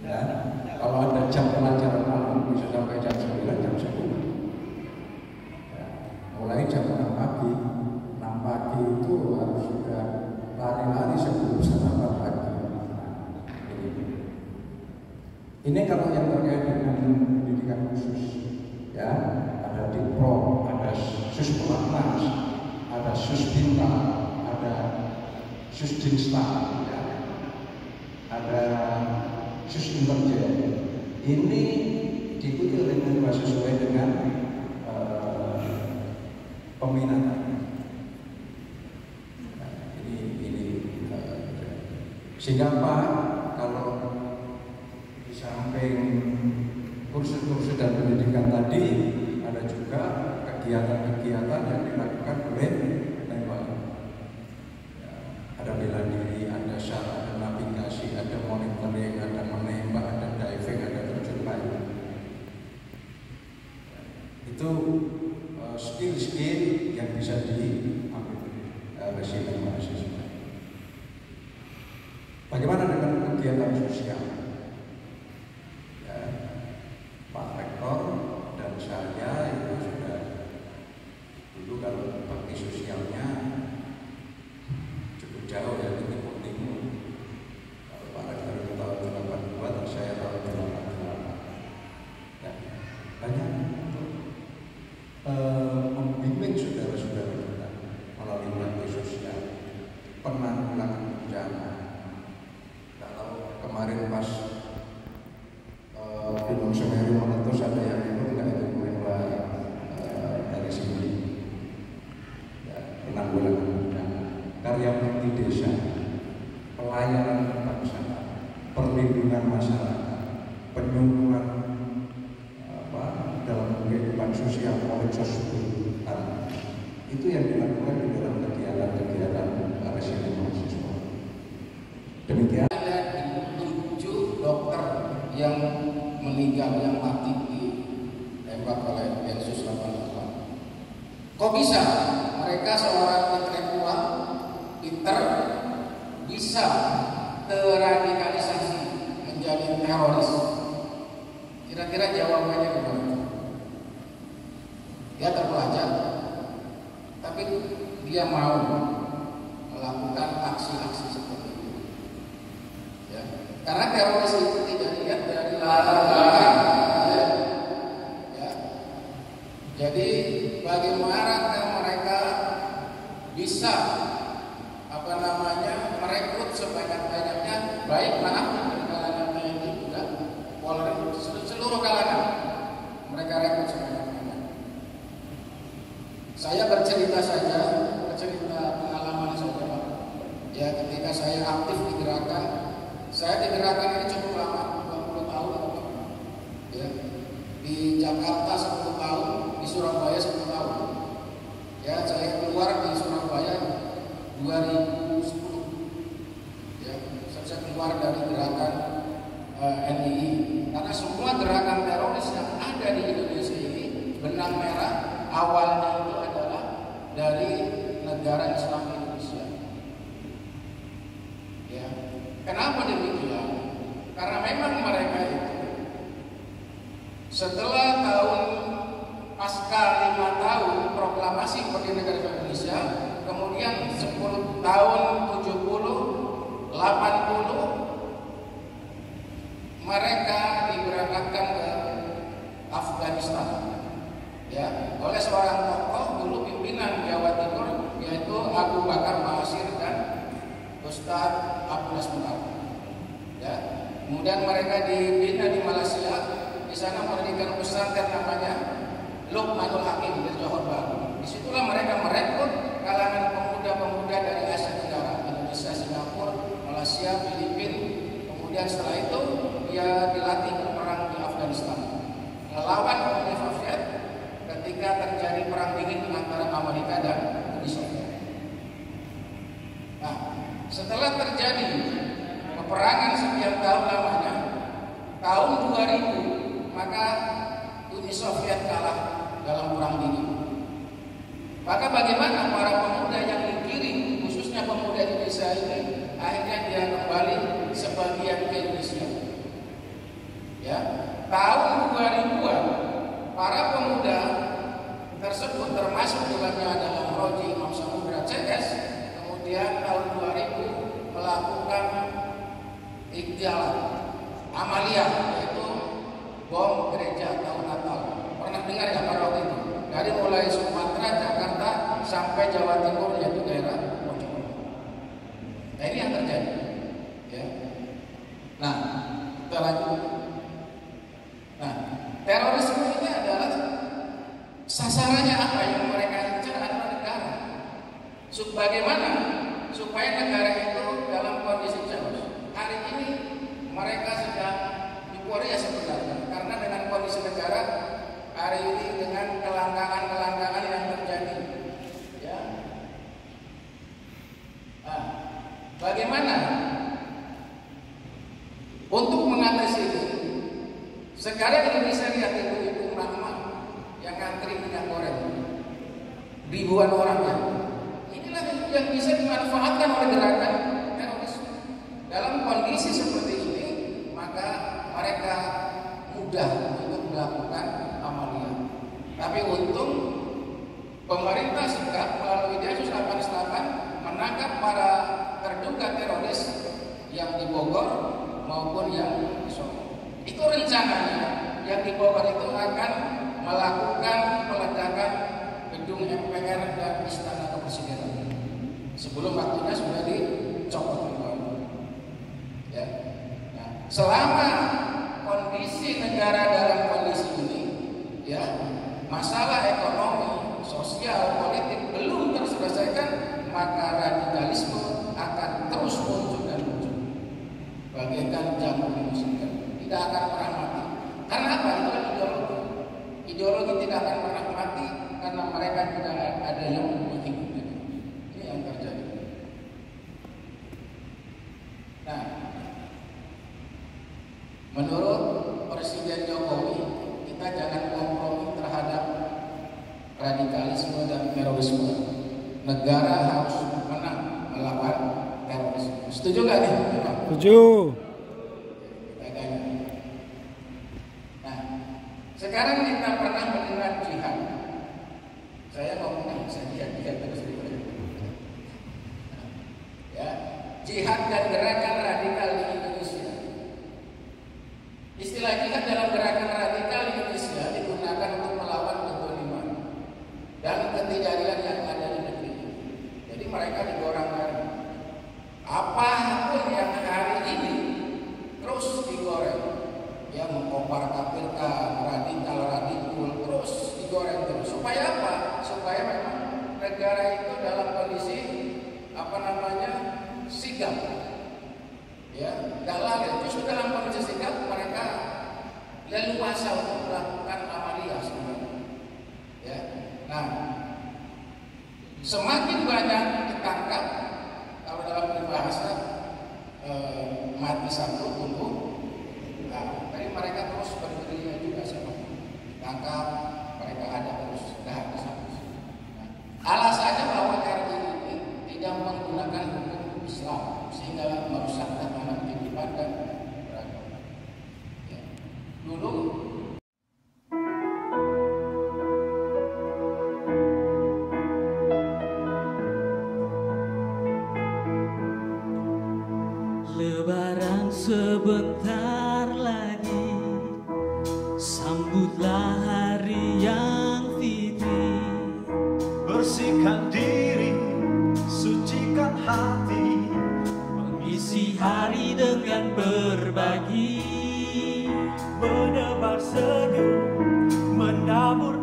ya, kalau ada jam pelajaran malam bisa sampai jam 9, jam 10. Ya, mulai jam 6 pagi, 6 pagi itu harus sudah lari-lari sebelum sarapan pagi. Ini kalau yang terkait dengan pendidikan khusus, ya, ada Dipro, ada Suspelatnas, ada Susbinta, ada Susdinsta, ya, ada Susinterjen. Ini diikuti oleh Menwa sesuai dengan peminatan. Nah, sehingga Pak, kalau di samping kursus-kursus dan pendidikan tadi ada juga kegiatan-kegiatan yang dilakukan oleh Menwa. Ya, ada bela diri, ada SAR, ada navigasi, ada monitoring, ada menembak, ada diving, ada terjun payung. Itu skill-skill yang bisa diambil oleh mahasiswa. Bagaimana dengan kegiatan sosial? Ya, Pak Rektor dan saya itu sudah dulu kalau bakti sosialnya cukup jauh ya, di timur. Kalau Pak Rektor itu tahun 82 dan saya tahun 88. Ya, banyak untuk membimbing saudara-saudara kita melalui bakti sosial, penanggulangan bencana. Kalau kemarin pas Gunung Semeru meletus, ada yang itu enggak itu Menwa dari sini. Ya, penanggulangan bencana, karya bakti desa, pelayanan kebangsaan, perlindungan masyarakat, penyuluhan dalam kehidupan sosial oleh sosial, itu yang dilakukan di dalam kegiatan-kegiatan resimen mahasiswa. Demikian. Ada 7 dokter yang meninggal, yang mati ditembak oleh Densus 88. Kok bisa mereka seorang intelektual pinter bisa terradikalisasi menjadi teroris? Kira-kira jawabannya gimana? Dia terpelajar, tapi dia mau melakukan aksi-aksi seperti itu. Ya. Karena teroris itu tidak dilihat dari latar belakang. Ya. Jadi bagaimana mereka bisa merekrut sebanyak-banyaknya, baik dari kalangan TNI juga Polri, seluruh kalangan mereka rekrut sebanyak-banyaknya. Saya bercerita pengalaman saja, Pak. Ya, ketika saya aktif di gerakan, saya di gerakan ini cukup lama, 20 tahun. Ya, di Jakarta 10 tahun, di Surabaya 10 tahun. Ya, saya keluar di Surabaya 2010. Ya, saya keluar dari gerakan NII, karena semua gerakan teroris yang ada di Indonesia ini benang merah awalnya itu adalah dari negara Islam Indonesia. Ya, kenapa demikian? Karena memang mereka itu setelah pasca 5 tahun proklamasi kemerdekaan Indonesia, kemudian 10 tahun mereka diberangkatkan ke Afghanistan ya oleh seorang tokoh dulu pimpinan Jawa Timur yaitu Abu Bakar Ba'asyir dan Ustadz Abdullah Mutar. Ya, kemudian mereka dibina di Malaysia, di sana mendirikan pesantren namanya Luqmanul Hakim di Johor Bahru. Disitulah mereka merekrut kalangan pemuda-pemuda dari Asia Tenggara, Indonesia, Singapura, Malaysia, Filipina. Kemudian setelah itu dia dilatih berperang di Afghanistan, melawan Uni Soviet ketika terjadi perang dingin antara Amerika dan Uni Soviet. Nah, setelah terjadi peperangan sekian tahun lamanya, tahun 2000 maka Uni Soviet kalah dalam perang dingin. Maka bagaimana para pemuda yang dikirim, khususnya pemuda Indonesia ini, akhirnya dia kembali sebagian ke Indonesia. Ya, tahun 2000-an para pemuda tersebut termasuk dalamnya adalah Roji Imam Samudra CS. Kemudian tahun 2000 melakukan ikhtiar amalia yaitu bom gereja tahun Natal. Pernah dengar ya pada waktu itu? Dari mulai Sumatera, Jakarta sampai Jawa Timur yaitu daerah Mojokerto. Nah ini yang terjadi. Ya. Nah kita lanjut. Nah terorisme ini adalah sasarannya apa yang mereka incar adalah negara. Bagaimana supaya negara itu dalam kondisi chaos. Hari ini mereka sedang euforia sebenarnya karena dengan kondisi negara hari ini dengan kelangkaan yang terjadi, ya. Nah, bagaimana untuk mengatasi ini? Sekarang Indonesia lihat ibu-ibu emak-emak yang ngantri minyak goreng, ribuan orang ya. Inilah yang bisa dimanfaatkan oleh gerakan terorisme. Dalam kondisi seperti ini, maka mereka mudah untuk melakukan amalia. Tapi untung pemerintah sikap melalui Densus 88 menangkap para terduga teroris yang di Bogor maupun yang di Solo. Itu rencananya yang di Bogor itu akan melakukan peledakan gedung MPR dan Istana Kepresidenan. Sebelum waktunya sudah dicopot kembali. Ya. Nah, selama kondisi negara dalam kondisi ini, ya, masalah ekonomi, sosial, politik belum terselesaikan, maka radikalisme akan terus muncul dan muncul. Bagaikan jamur di musim kemarau, tidak akan pernah mati. Karena apa? Itu kan ideologi. Ideologi tidak akan pernah mati karena mereka tidak ada yang mengikuti. Ini yang terjadi. Nah, menurut Presiden Jokowi, kita jangan kompromi terhadap radikalisme dan terorisme. Negara harus menang melawan terorisme. Setuju nggak nih? Setuju. Nah, sekarang kita pernah mendengar jihad. Saya ngomongnya bisa jihad terus ya, jihad dan gerakan radikal di Indonesia. Istilah jihad dalam gerakan radikal di Indonesia digunakan untuk melawan kezaliman dan ketidakadilan yang ada di negeri. Jadi mereka digorengkan. Apapun yang hari ini terus digoreng, ya mengkompar-kapirkan, radikal terus digoreng terus. Supaya apa? Supaya memang negara itu dalam kondisi sigap. Ya, dalal justru dalam kondisi sigap mereka leluasa untuk melakukan amalia sebenarnya. Ya. Nah, semakin banyak ditangkap, kalau dalam bahasa mati satu bunuh. Nah, tapi mereka terus berdiri juga sama. Ditangkap, mereka ada terus dah habis. Nah, alasannya bahwa RI ini tidak menggunakan hukum Islam sehingga merusak tatanan kehidupan dan beragama. Ya. Dulu menebar senyum, menabur